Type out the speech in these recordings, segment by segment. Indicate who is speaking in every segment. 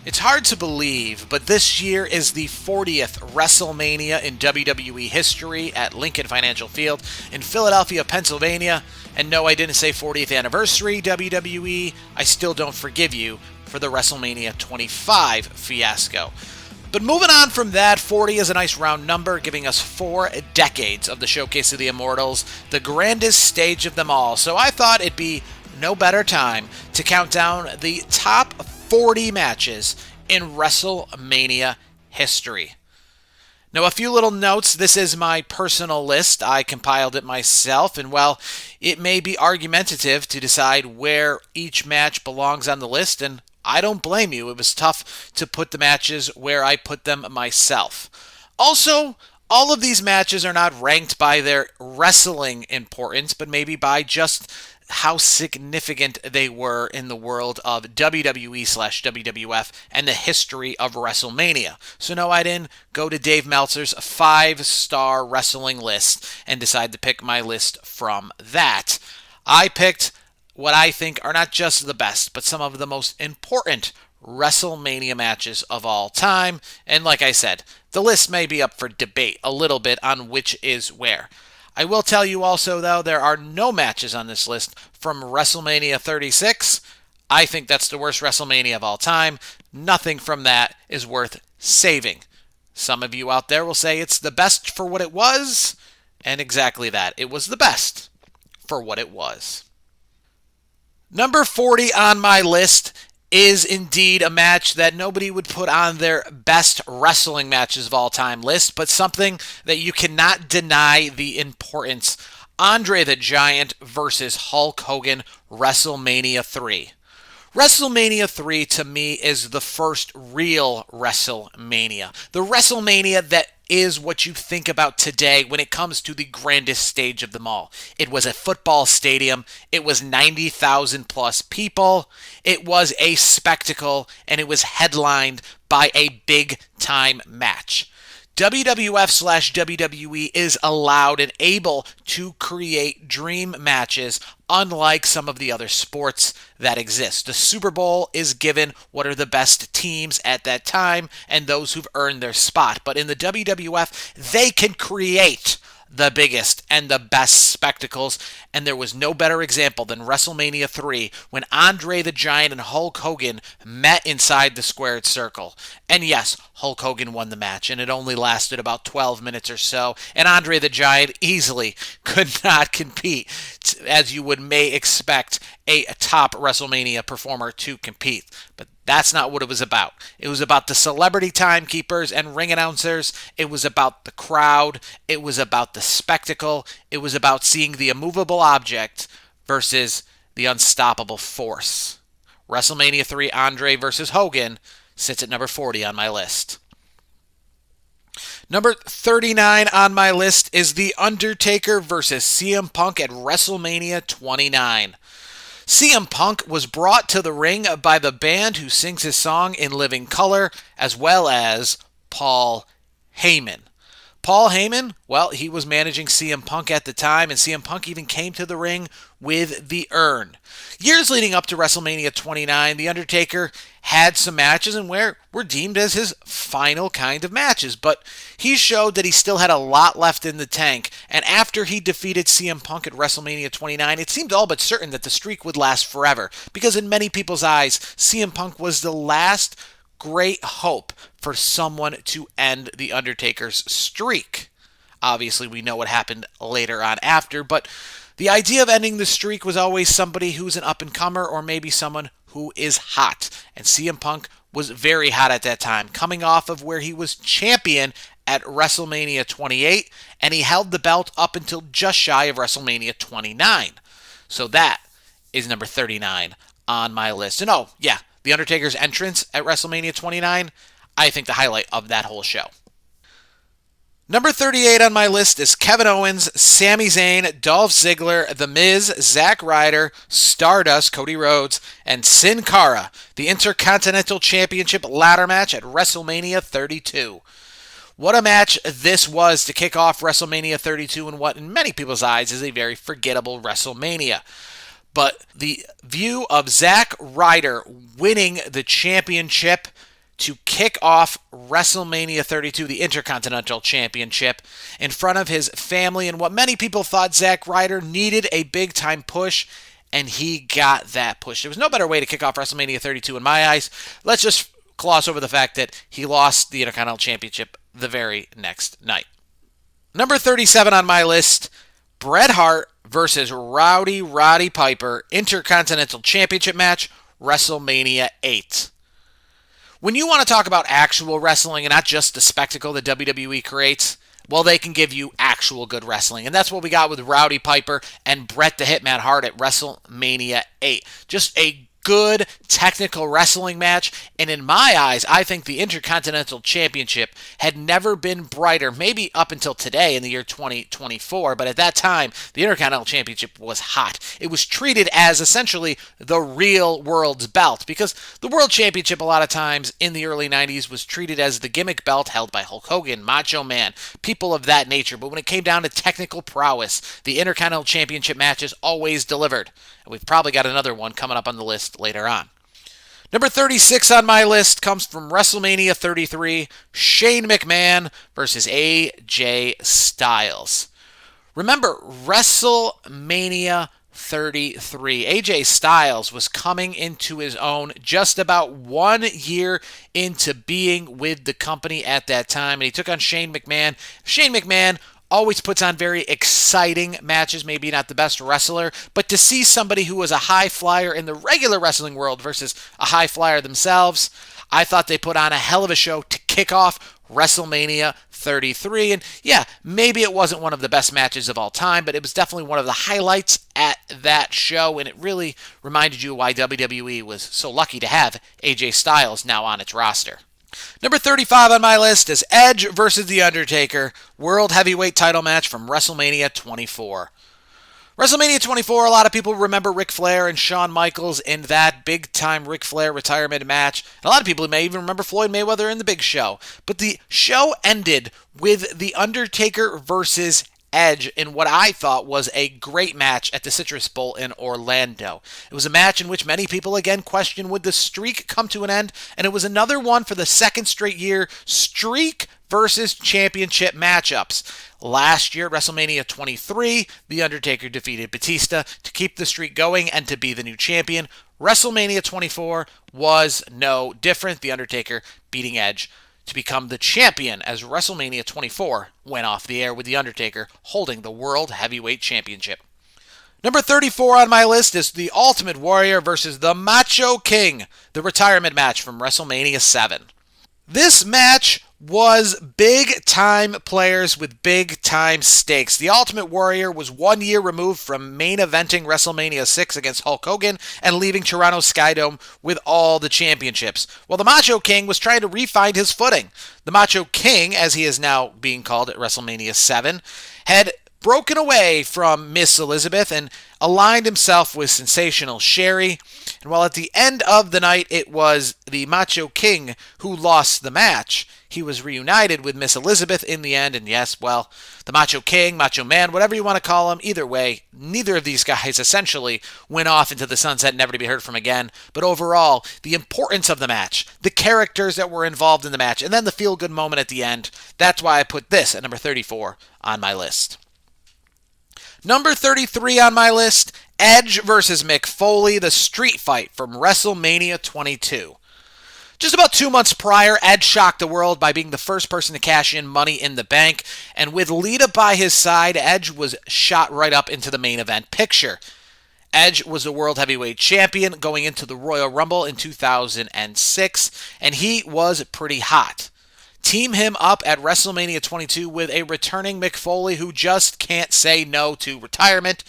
Speaker 1: It's hard to believe, but this year is the 40th WrestleMania in WWE history at Lincoln Financial Field in Philadelphia, Pennsylvania. And no, I didn't say 40th anniversary, WWE. I still don't forgive you for the WrestleMania 25 fiasco. But moving on from that, 40 is a nice round number, giving us 4 decades of the Showcase of the Immortals, the grandest stage of them all. So I thought it'd be no better time to count down the top 40 matches in WrestleMania history. Now, a few little notes. This is my personal list. I compiled it myself, and while it may be argumentative to decide where each match belongs on the list, and I don't blame you. It was tough to put the matches where I put them myself. Also, all of these matches are not ranked by their wrestling importance, but maybe by just how significant they were in the world of WWE/WWF and the history of WrestleMania. So no, I didn't go to Dave Meltzer's 5-star wrestling list and decide to pick my list from that. I picked what I think are not just the best, but some of the most important WrestleMania matches of all time. And like I said, the list may be up for debate a little bit on which is where. I will tell you also, though, there are no matches on this list from WrestleMania 36. I think that's the worst WrestleMania of all time. Nothing from that is worth saving. Some of you out there will say it's the best for what it was, and exactly that. It was the best for what it was. Number 40 on my list is indeed a match that nobody would put on their best wrestling matches of all time list, but something that you cannot deny the importance. Andre the Giant versus Hulk Hogan, WrestleMania 3. WrestleMania 3 to me is the first real WrestleMania. The WrestleMania that is what you think about today when it comes to the grandest stage of them all. It was a football stadium. It was 90,000 plus people. It was a spectacle, and it was headlined by a big-time match. WWF/WWE is allowed and able to create dream matches unlike some of the other sports that exist. The Super Bowl is given what are the best teams at that time and those who've earned their spot. But in the WWF, they can create the biggest and the best spectacles, and there was no better example than WrestleMania 3 when Andre the Giant and Hulk Hogan met inside the squared circle. And yes, Hulk Hogan won the match, and it only lasted about 12 minutes or so, and Andre the Giant easily could not compete, as you may expect a top WrestleMania performer to compete. But that's not what it was about. It was about the celebrity timekeepers and ring announcers. It was about the crowd. It was about the spectacle. It was about seeing the immovable object versus the unstoppable force. WrestleMania 3 Andre versus Hogan sits at number 40 on my list. Number 39 on my list is The Undertaker versus CM Punk at WrestleMania 29. CM Punk was brought to the ring by the band who sings his song in living color, as well as Paul Heyman. Paul Heyman, well, he was managing CM Punk at the time, and CM Punk even came to the ring with the urn. Years leading up to WrestleMania 29, The Undertaker had some matches and were deemed as his final kind of matches, but he showed that he still had a lot left in the tank, and after he defeated CM Punk at WrestleMania 29, it seemed all but certain that the streak would last forever, because in many people's eyes, CM Punk was the last great hope for someone to end The Undertaker's streak. Obviously, we know what happened later on after, but the idea of ending the streak was always somebody who's an up-and-comer or maybe someone who is hot. And CM Punk was very hot at that time, coming off of where he was champion at WrestleMania 28, and he held the belt up until just shy of WrestleMania 29. So that is number 39 on my list. And oh, yeah, The Undertaker's entrance at WrestleMania 29, I think the highlight of that whole show. Number 38 on my list is Kevin Owens, Sami Zayn, Dolph Ziggler, The Miz, Zack Ryder, Stardust, Cody Rhodes, and Sin Cara, the Intercontinental Championship ladder match at WrestleMania 32. What a match this was to kick off WrestleMania 32 in what, in many people's eyes, is a very forgettable WrestleMania. But the view of Zack Ryder winning the championship to kick off WrestleMania 32, the Intercontinental Championship, in front of his family and what many people thought Zack Ryder needed a big-time push, and he got that push. There was no better way to kick off WrestleMania 32 in my eyes. Let's just gloss over the fact that he lost the Intercontinental Championship the very next night. Number 37 on my list, Bret Hart versus Roddy Piper, Intercontinental Championship match, WrestleMania 8. When you want to talk about actual wrestling and not just the spectacle that WWE creates, well, they can give you actual good wrestling. And that's what we got with Roddy Piper and Bret the Hitman Hart at WrestleMania 8. Just a good technical wrestling match, and in my eyes, I think the Intercontinental Championship had never been brighter, maybe up until today in the year 2024, but at that time, the Intercontinental Championship was hot. It was treated as essentially the real world's belt, because the World Championship a lot of times in the early 90s was treated as the gimmick belt held by Hulk Hogan, Macho Man, people of that nature, but when it came down to technical prowess, the Intercontinental Championship matches always delivered, and we've probably got another one coming up on the list later on. Number 36 on my list comes from WrestleMania 33, Shane McMahon versus AJ Styles. Remember, WrestleMania 33. AJ Styles was coming into his own just about 1 year into being with the company at that time, and he took on Shane McMahon. Shane McMahon always puts on very exciting matches, maybe not the best wrestler, but to see somebody who was a high flyer in the regular wrestling world versus a high flyer themselves, I thought they put on a hell of a show to kick off WrestleMania 33. And yeah, maybe it wasn't one of the best matches of all time, but it was definitely one of the highlights at that show, and it really reminded you why WWE was so lucky to have AJ Styles now on its roster. Number 35 on my list is Edge versus The Undertaker, World Heavyweight title match from WrestleMania 24. WrestleMania 24, a lot of people remember Ric Flair and Shawn Michaels in that big-time Ric Flair retirement match. And a lot of people may even remember Floyd Mayweather in the Big Show. But the show ended with The Undertaker versus Edge in what I thought was a great match at the Citrus Bowl in Orlando. It was a match in which many people again questioned, would the streak come to an end? And it was another one for the second straight year, streak versus championship matchups. Last year at WrestleMania 23, The Undertaker defeated Batista to keep the streak going and to be the new champion. WrestleMania 24 was no different. The Undertaker beating Edge to become the champion as WrestleMania 24 went off the air with The Undertaker holding the World Heavyweight Championship. Number 34 on my list is The Ultimate Warrior versus the Macho King, the retirement match from WrestleMania 7. This match was big-time players with big-time stakes. The Ultimate Warrior was 1 year removed from main eventing WrestleMania 6 against Hulk Hogan and leaving Toronto Skydome with all the championships, while the Macho King was trying to re-find his footing. The Macho King, as he is now being called at WrestleMania 7, had broken away from Miss Elizabeth and aligned himself with Sensational Sherry. And while at the end of the night it was the Macho King who lost the match, he was reunited with Miss Elizabeth in the end. And yes, well, the Macho King, Macho Man, whatever you want to call him, either way, neither of these guys essentially went off into the sunset, never to be heard from again. But overall, the importance of the match, the characters that were involved in the match, and then the feel-good moment at the end, that's why I put this at number 34 on my list. Number 33 on my list, Edge versus Mick Foley, the street fight from WrestleMania 22. Just about 2 months prior, Edge shocked the world by being the first person to cash in Money in the Bank, and with Lita by his side, Edge was shot right up into the main event picture. Edge was the World Heavyweight Champion going into the Royal Rumble in 2006, and he was pretty hot. Team him up at WrestleMania 22 with a returning Mick Foley who just can't say no to retirement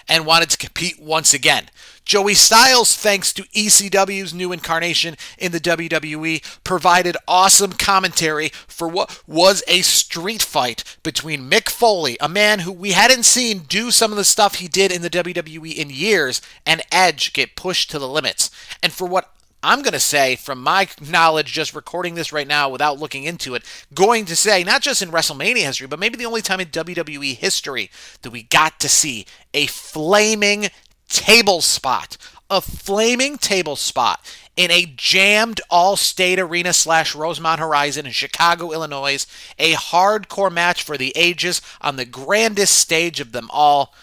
Speaker 1: and wanted to compete once again. Joey Styles, thanks to ECW's new incarnation in the WWE, provided awesome commentary for what was a street fight between Mick Foley, a man who we hadn't seen do some of the stuff he did in the WWE in years, and Edge get pushed to the limits. And for what I'm going to say, from my knowledge, just recording this right now without looking into it, going to say, not just in WrestleMania history, but maybe the only time in WWE history that we got to see a flaming table spot, a flaming table spot in a jammed all-state arena / Rosemont Horizon in Chicago, Illinois, a hardcore match for the ages on the grandest stage of them all.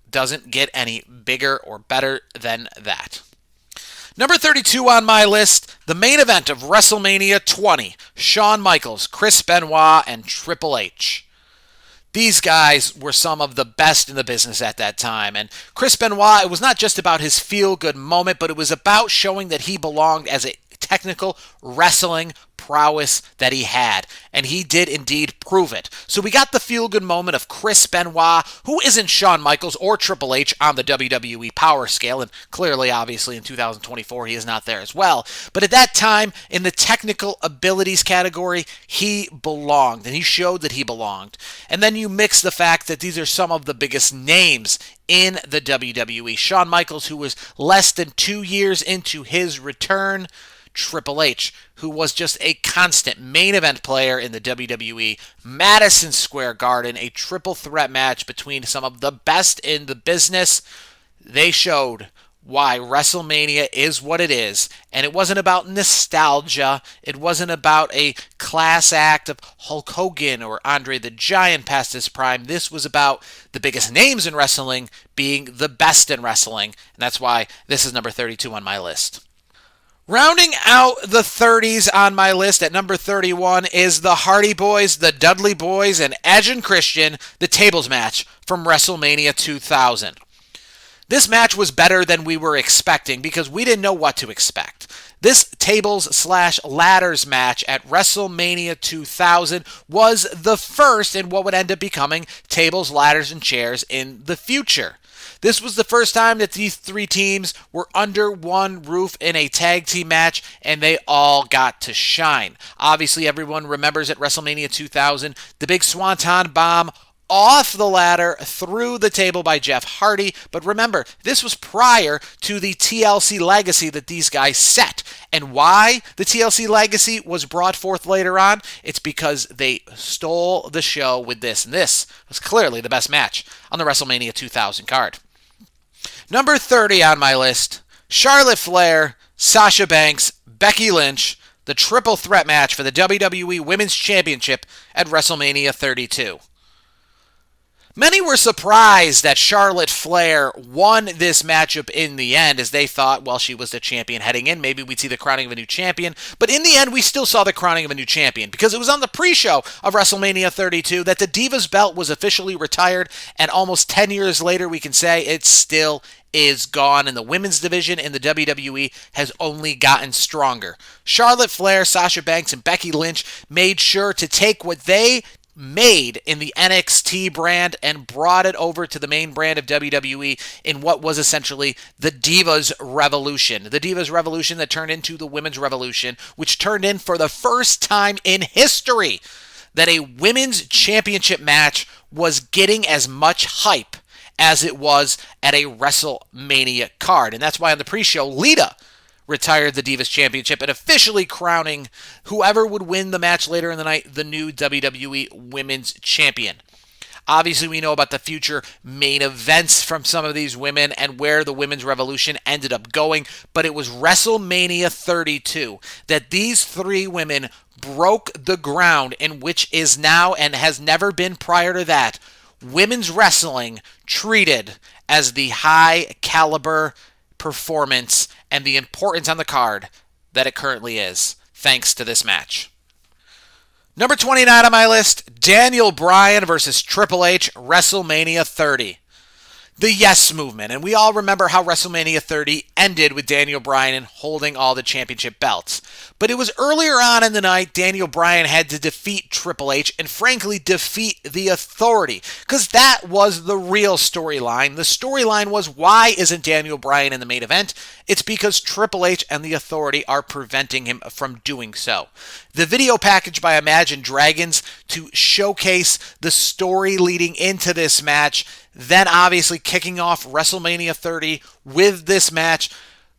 Speaker 1: Doesn't get any bigger or better than that. Number 32 on my list, the main event of WrestleMania 20, Shawn Michaels, Chris Benoit, and Triple H. These guys were some of the best in the business at that time. And Chris Benoit, it was not just about his feel-good moment, but it was about showing that he belonged as a technical wrestling prowess that he had. And he did indeed prove it. So we got the feel-good moment of Chris Benoit, who isn't Shawn Michaels or Triple H on the WWE power scale. And clearly, obviously, in 2024, he is not there as well. But at that time, in the technical abilities category, he belonged. And he showed that he belonged. And then you mix the fact that these are some of the biggest names in the WWE. Shawn Michaels, who was less than 2 years into his return. Triple H, who was just a constant main event player in the WWE, Madison Square Garden, a triple threat match between some of the best in the business. They showed why WrestleMania is what it is, and it wasn't about nostalgia. It wasn't about a class act of Hulk Hogan or Andre the Giant past his prime. This was about the biggest names in wrestling being the best in wrestling, and that's why this is number 32 on my list. Rounding out the 30s on my list at number 31 is the Hardy Boys, the Dudley Boys, and Edge and Christian, the tables match from WrestleMania 2000. This match was better than we were expecting because we didn't know what to expect. This tables / ladders match at WrestleMania 2000 was the first in what would end up becoming tables, ladders, and chairs in the future. This was the first time that these three teams were under one roof in a tag team match, and they all got to shine. Obviously, everyone remembers at WrestleMania 2000, the big Swanton Bomb off the ladder through the table by Jeff Hardy. But remember, this was prior to the TLC legacy that these guys set. And why the TLC legacy was brought forth later on? It's because they stole the show with this. And this was clearly the best match on the WrestleMania 2000 card. Number 30 on my list, Charlotte Flair, Sasha Banks, Becky Lynch, the triple threat match for the WWE Women's Championship at WrestleMania 32. Many were surprised that Charlotte Flair won this matchup in the end, as they thought, well, she was the champion heading in. Maybe we'd see the crowning of a new champion. But in the end, we still saw the crowning of a new champion, because it was on the pre-show of WrestleMania 32 that the Divas belt was officially retired, and almost 10 years later, we can say it still is gone, and the women's division in the WWE has only gotten stronger. Charlotte Flair, Sasha Banks, and Becky Lynch made sure to take what they made in the NXT brand and brought it over to the main brand of WWE in what was essentially the Divas Revolution. The Divas Revolution that turned into the Women's Revolution, which turned in for the first time in history that a women's championship match was getting as much hype as it was at a WrestleMania card. And that's why on the pre-show, Lita retired the Divas Championship and officially crowning whoever would win the match later in the night the new WWE Women's Champion. Obviously, we know about the future main events from some of these women and where the Women's Revolution ended up going, but it was WrestleMania 32 that these three women broke the ground in which is now and has never been prior to that women's wrestling treated as the high caliber performance and the importance on the card that it currently is, thanks to this match. Number 29 on my list, Daniel Bryan versus Triple H, WrestleMania 30. The Yes Movement, and we all remember how WrestleMania 30 ended with Daniel Bryan holding all the championship belts. But it was earlier on in the night Daniel Bryan had to defeat Triple H and frankly defeat the Authority, because that was the real storyline. The storyline was, why isn't Daniel Bryan in the main event? It's because Triple H and the Authority are preventing him from doing so. The video package by Imagine Dragons to showcase the story leading into this match, then obviously kicking off WrestleMania 30 with this match.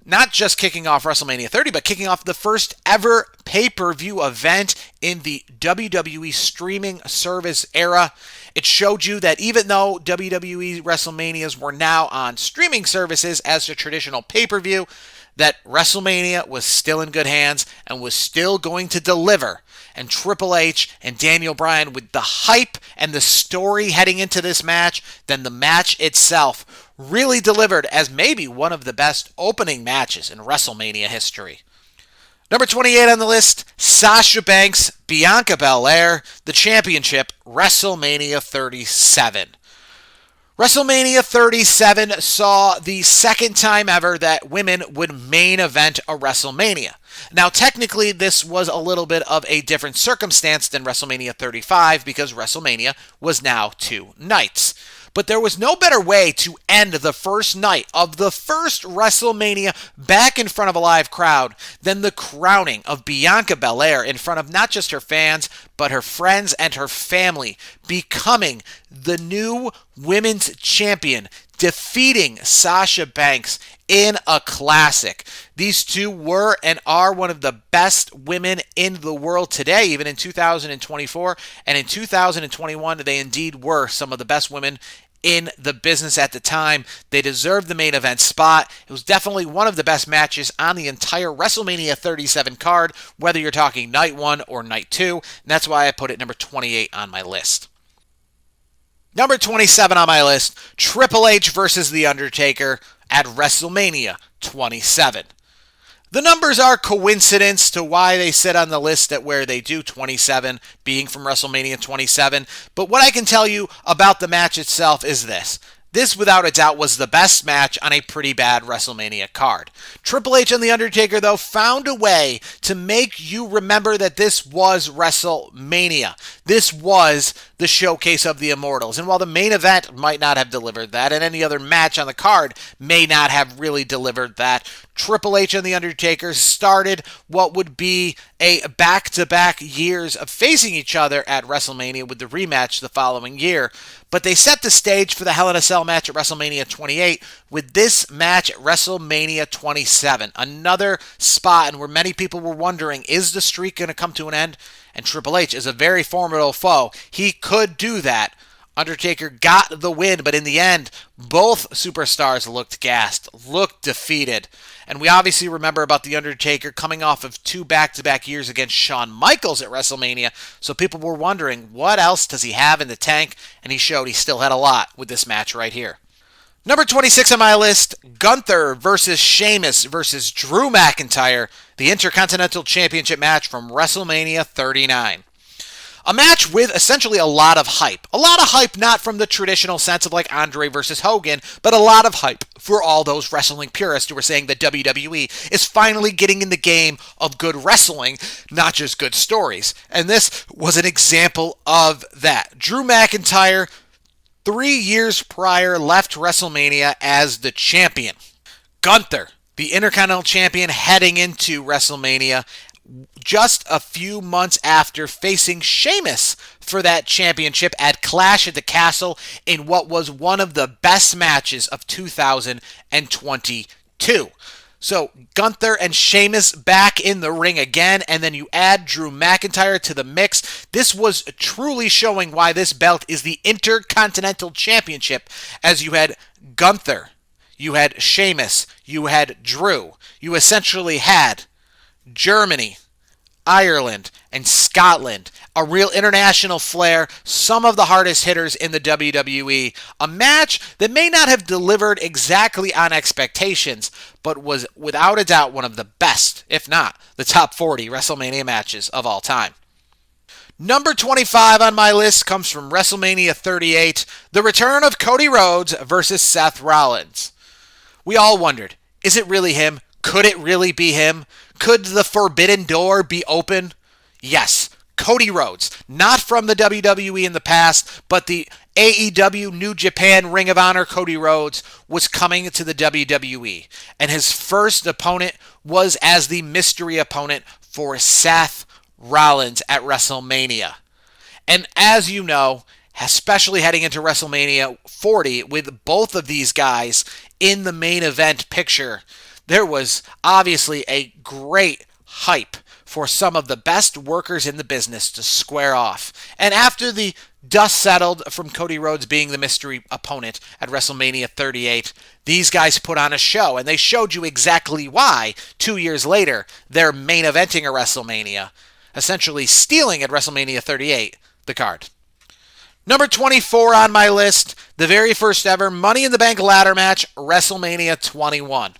Speaker 1: Not just kicking off WrestleMania 30, but kicking off the first ever pay-per-view event in the WWE streaming service era. It showed you that even though WWE WrestleManias were now on streaming services as a traditional pay-per-view, that WrestleMania was still in good hands and was still going to deliver. And Triple H and Daniel Bryan, with the hype and the story heading into this match, then the match itself really delivered as maybe one of the best opening matches in WrestleMania history. Number 28 on the list, Sasha Banks, Bianca Belair, the championship, WrestleMania 37. WrestleMania 37 saw the second time ever that women would main event a WrestleMania. Now, technically, this was a little bit of a different circumstance than WrestleMania 35 because WrestleMania was now 2 nights. But there was no better way to end the first night of the first WrestleMania back in front of a live crowd than the crowning of Bianca Belair in front of not just her fans, but her friends and her family, becoming the new women's champion, defeating Sasha Banks in a classic. These two were and are one of the best women in the world today, even in 2024. And in 2021, they indeed were some of the best women in the business at the time. They deserved the main event spot. It was definitely one of the best matches on the entire WrestleMania 37 card, whether you're talking night 1 or night 2. And that's why I put it number 28 on my list. Number 27 on my list, Triple H versus The Undertaker at WrestleMania 27. The numbers are coincidence to why they sit on the list at where they do, 27 being from WrestleMania 27. But what I can tell you about the match itself is this. This, without a doubt, was the best match on a pretty bad WrestleMania card. Triple H and The Undertaker, though, found a way to make you remember that this was WrestleMania. This was the showcase of the Immortals. And while the main event might not have delivered that, and any other match on the card may not have really delivered that, Triple H and The Undertaker started what would be a back-to-back years of facing each other at WrestleMania with the rematch the following year. But they set the stage for the Hell in a Cell match at WrestleMania 28 with this match at WrestleMania 27. Another spot and where many people were wondering, is the streak going to come to an end? And Triple H is a very formidable foe. He could do that. Undertaker got the win, but in the end, both superstars looked gassed, looked defeated. And we obviously remember about The Undertaker coming off of 2 back-to-back years against Shawn Michaels at WrestleMania, so people were wondering, what else does he have in the tank? And he showed he still had a lot with this match right here. Number 26 on my list, Gunther versus Sheamus versus Drew McIntyre, the Intercontinental Championship match from WrestleMania 39. A match with essentially a lot of hype. A lot of hype not from the traditional sense of like Andre versus Hogan, but a lot of hype for all those wrestling purists who were saying that WWE is finally getting in the game of good wrestling, not just good stories. And this was an example of that. Drew McIntyre, 3 years prior, left WrestleMania as the champion. Gunther, the Intercontinental Champion, heading into WrestleMania just a few months after facing Sheamus for that championship at Clash at the Castle in what was one of the best matches of 2022. So Gunther and Sheamus back in the ring again, and then you add Drew McIntyre to the mix. This was truly showing why this belt is the Intercontinental Championship, as you had Gunther, you had Sheamus, you had Drew. You essentially had Germany, Ireland, and Scotland. A real international flair, some of the hardest hitters in the WWE. A match that may not have delivered exactly on expectations, but was without a doubt one of the best, if not the top 40 WrestleMania matches of all time. Number 25 on my list comes from WrestleMania 38, the return of Cody Rhodes versus Seth Rollins. We all wondered, is it really him? Could it really be him? Could the forbidden door be open? Yes, Cody Rhodes, not from the WWE in the past, but the AEW New Japan Ring of Honor Cody Rhodes was coming to the WWE. And his first opponent was as the mystery opponent for Seth Rollins at WrestleMania. And as you know, especially heading into WrestleMania 40 with both of these guys in the main event picture, there was obviously a great hype for some of the best workers in the business to square off. And after the dust settled from Cody Rhodes being the mystery opponent at WrestleMania 38, these guys put on a show, and they showed you exactly why 2 years later they're main eventing a WrestleMania, essentially stealing at WrestleMania 38 the card. Number 24 on my list, the very first ever Money in the Bank ladder match, WrestleMania 21.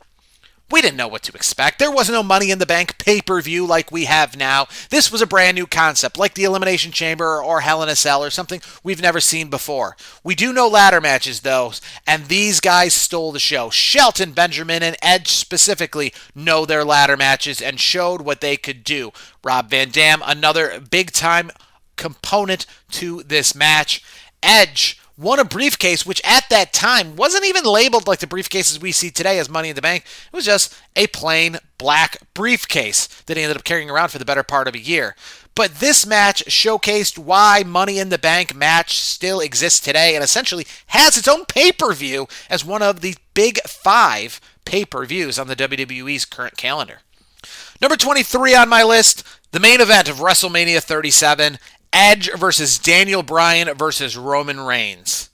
Speaker 1: We didn't know what to expect. There was no Money in the Bank pay-per-view like we have now. This was a brand new concept, like the Elimination Chamber or Hell in a Cell or something we've never seen before. We do know ladder matches, though, and these guys stole the show. Shelton Benjamin and Edge specifically know their ladder matches and showed what they could do. Rob Van Dam, another big-time component to this match. Edge won a briefcase, which at that time wasn't even labeled like the briefcases we see today as Money in the Bank. It was just a plain black briefcase that he ended up carrying around for the better part of a year. But this match showcased why Money in the Bank match still exists today and essentially has its own pay-per-view as one of the big 5 pay-per-views on the WWE's current calendar. Number 23 on my list, the main event of WrestleMania 37, Edge versus Daniel Bryan versus Roman Reigns.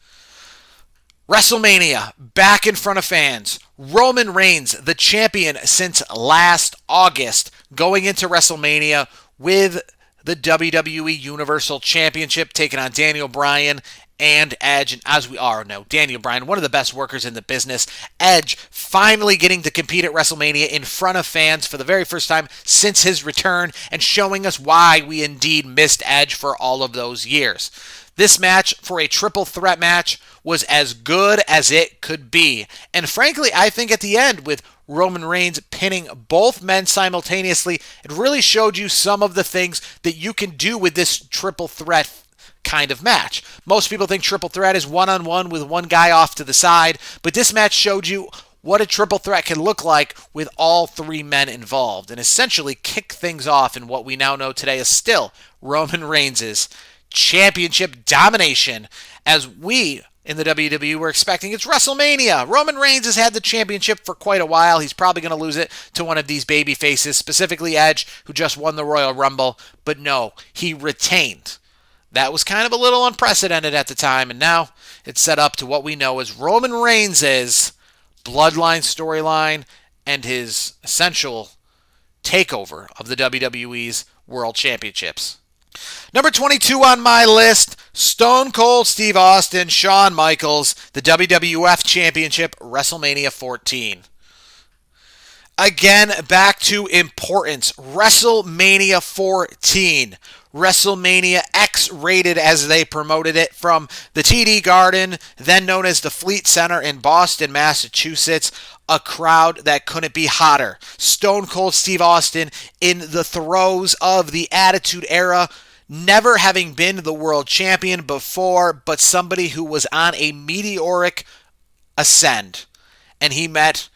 Speaker 1: WrestleMania, back in front of fans. Roman Reigns, the champion since last August, going into WrestleMania with the WWE Universal Championship, taking on Daniel Bryan and Edge. And as we all know, Daniel Bryan, one of the best workers in the business. Edge finally getting to compete at WrestleMania in front of fans for the very first time since his return and showing us why we indeed missed Edge for all of those years. This match, for a triple threat match, was as good as it could be. And frankly, I think at the end, with Roman Reigns pinning both men simultaneously, it really showed you some of the things that you can do with this triple threat kind of match. Most people think triple threat is one-on-one with one guy off to the side, but this match showed you what a triple threat can look like with all 3 men involved, and essentially kicked things off in what we now know today is still Roman Reigns' championship domination, as we in the WWE were expecting. It's WrestleMania. Roman Reigns has had the championship for quite a while. He's probably going to lose it to one of these baby faces, specifically Edge, who just won the Royal Rumble, but no, he retained. That was kind of a little unprecedented at the time, and now it's set up to what we know as Roman Reigns' bloodline storyline and his essential takeover of the WWE's World Championships. Number 22 on my list, Stone Cold Steve Austin, Shawn Michaels, the WWF Championship, WrestleMania 14. Again, back to importance. WrestleMania 14. WrestleMania X-rated, as they promoted it, from the TD Garden, then known as the Fleet Center in Boston, Massachusetts. A crowd that couldn't be hotter. Stone Cold Steve Austin in the throes of the Attitude Era, never having been the world champion before, but somebody who was on a meteoric ascend. And he met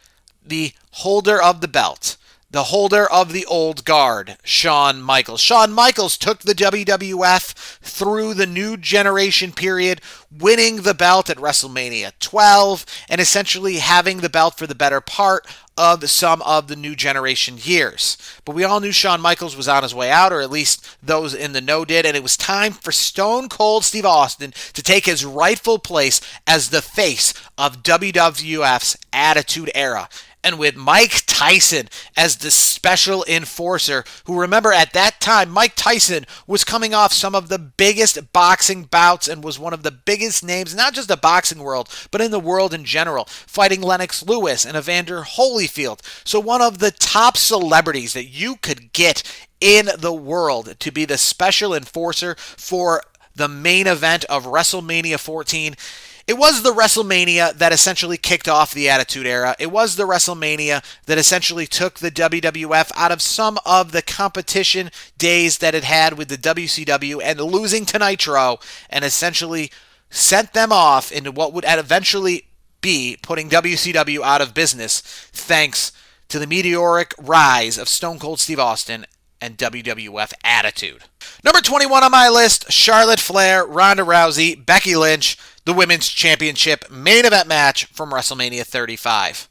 Speaker 1: the holder of the belt, the holder of the old guard, Shawn Michaels. Shawn Michaels took the WWF through the new generation period, winning the belt at WrestleMania 12, and essentially having the belt for the better part of some of the new generation years. But we all knew Shawn Michaels was on his way out, or at least those in the know did, and it was time for Stone Cold Steve Austin to take his rightful place as the face of WWF's Attitude Era. And with Mike Tyson as the special enforcer, who, remember, at that time, Mike Tyson was coming off some of the biggest boxing bouts and was one of the biggest names, not just the boxing world, but in the world in general, fighting Lennox Lewis and Evander Holyfield. So one of the top celebrities that you could get in the world to be the special enforcer for the main event of WrestleMania 14. It was the WrestleMania that essentially kicked off the Attitude Era. It was the WrestleMania that essentially took the WWF out of some of the competition days that it had with the WCW and losing to Nitro, and essentially sent them off into what would eventually be putting WCW out of business, thanks to the meteoric rise of Stone Cold Steve Austin and WWF Attitude. Number 21 on my list, Charlotte Flair, Ronda Rousey, Becky Lynch, the Women's Championship main event match from WrestleMania 35.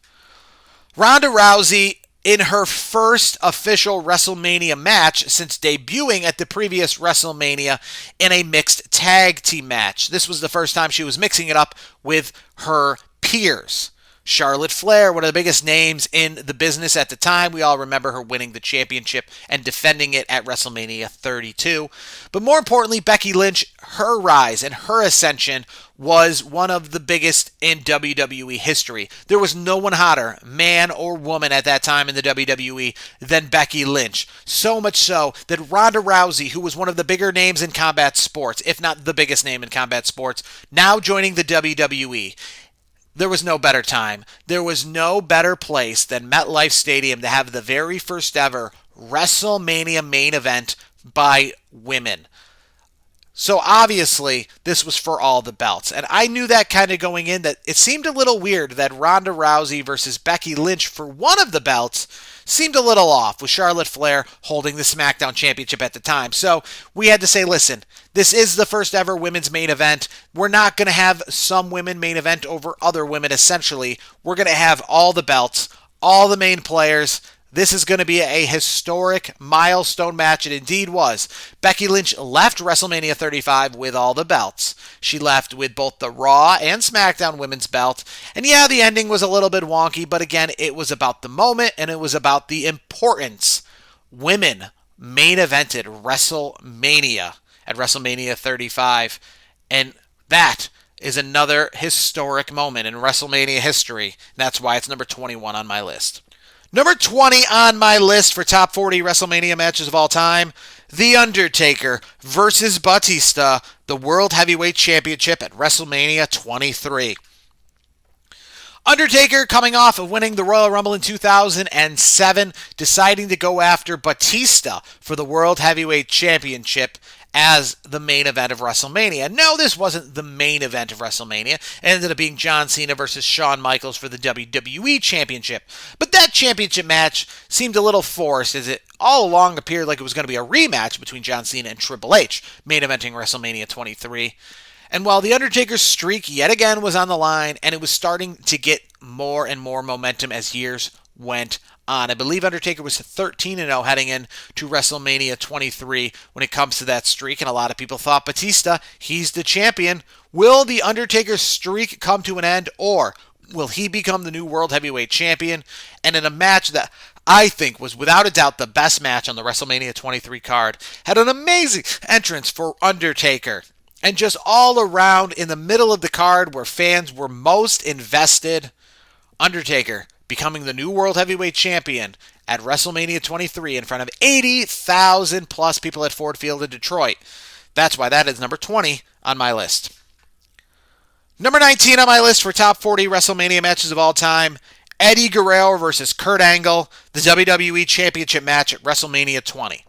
Speaker 1: Ronda Rousey in her first official WrestleMania match since debuting at the previous WrestleMania in a mixed tag team match. This was the first time she was mixing it up with her peers. Charlotte Flair, one of the biggest names in the business at the time. We all remember her winning the championship and defending it at WrestleMania 32. But more importantly, Becky Lynch, her rise and her ascension was one of the biggest in WWE history. There was no one hotter, man or woman at that time in the WWE, than Becky Lynch. So much so that Ronda Rousey, who was one of the bigger names in combat sports, if not the biggest name in combat sports, now joining the WWE. There was no better time. There was no better place than MetLife Stadium to have the very first ever WrestleMania main event by women. So obviously, this was for all the belts. And I knew that kind of going in, that it seemed a little weird that Ronda Rousey versus Becky Lynch for one of the belts seemed a little off, with Charlotte Flair holding the SmackDown Championship at the time. So we had to say, listen, this is the first ever women's main event. We're not going to have some women main event over other women, essentially. We're going to have all the belts, all the main players. This is going to be a historic milestone match. It indeed was. Becky Lynch left WrestleMania 35 with all the belts. She left with both the Raw and SmackDown women's belt. And yeah, the ending was a little bit wonky, but again, it was about the moment and it was about the importance. Women main evented WrestleMania at WrestleMania 35. And that is another historic moment in WrestleMania history. That's why it's number 21 on my list. Number 20 on my list for top 40 WrestleMania matches of all time, The Undertaker versus Batista, the World Heavyweight Championship at WrestleMania 23. Undertaker, coming off of winning the Royal Rumble in 2007, deciding to go after Batista for the World Heavyweight Championship as the main event of WrestleMania. No, this wasn't the main event of WrestleMania. It ended up being John Cena versus Shawn Michaels for the WWE Championship. But that championship match seemed a little forced, as it all along appeared like it was going to be a rematch between John Cena and Triple H, main eventing WrestleMania 23. And while The Undertaker's streak yet again was on the line, and it was starting to get more and more momentum as years went on. I believe Undertaker was 13-0 heading into WrestleMania 23 when it comes to that streak, and a lot of people thought Batista, he's the champion. Will the Undertaker's streak come to an end, or will he become the new World Heavyweight Champion? And in a match that I think was without a doubt the best match on the WrestleMania 23 card, had an amazing entrance for Undertaker. And just all around in the middle of the card where fans were most invested, Undertaker becoming the new World Heavyweight Champion at WrestleMania 23 in front of 80,000 plus people at Ford Field in Detroit. That's why that is number 20 on my list. Number 19 on my list for top 40 WrestleMania matches of all time, Eddie Guerrero versus Kurt Angle, the WWE Championship match at WrestleMania 20.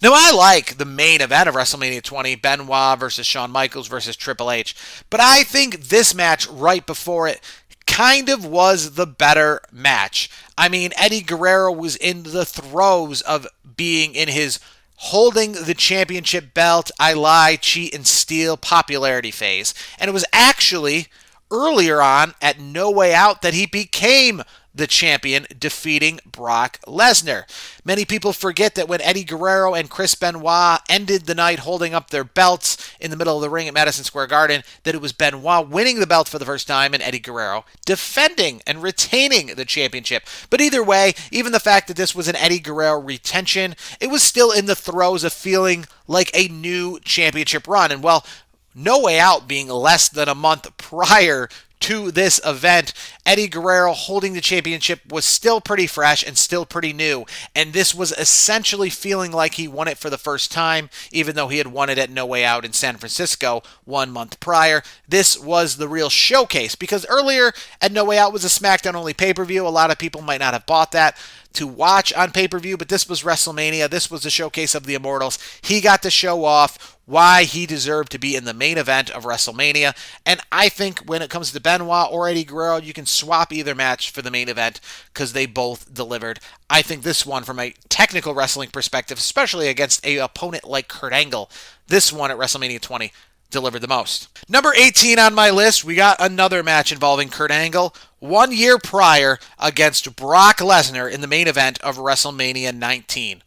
Speaker 1: Now, I like the main event of WrestleMania 20, Benoit versus Shawn Michaels versus Triple H, but I think this match right before it kind of was the better match. I mean, Eddie Guerrero was in the throes of being in his holding the championship belt, I lie, cheat, and steal popularity phase. And it was actually earlier on at No Way Out that he became the champion, defeating Brock Lesnar. Many people forget that when Eddie Guerrero and Chris Benoit ended the night holding up their belts in the middle of the ring at Madison Square Garden, that it was Benoit winning the belt for the first time and Eddie Guerrero defending and retaining the championship. But either way, even the fact that this was an Eddie Guerrero retention, it was still in the throes of feeling like a new championship run. And well, No Way Out being less than a month prior to this event, Eddie Guerrero holding the championship was still pretty fresh and still pretty new, and this was essentially feeling like he won it for the first time, even though he had won it at No Way Out in San Francisco 1 month prior. This was the real showcase, because earlier at No Way Out was a SmackDown only pay-per-view. A lot of people might not have bought that to watch on pay-per-view, but this was WrestleMania. This was the showcase of the Immortals. He got to show off why he deserved to be in the main event of WrestleMania. And I think when it comes to Benoit or Eddie Guerrero, you can swap either match for the main event because they both delivered. I think this one, from a technical wrestling perspective, especially against an opponent like Kurt Angle, this one at WrestleMania 20 delivered the most. Number 18 on my list, we got another match involving Kurt Angle. 1 year prior against Brock Lesnar in the main event of WrestleMania 19.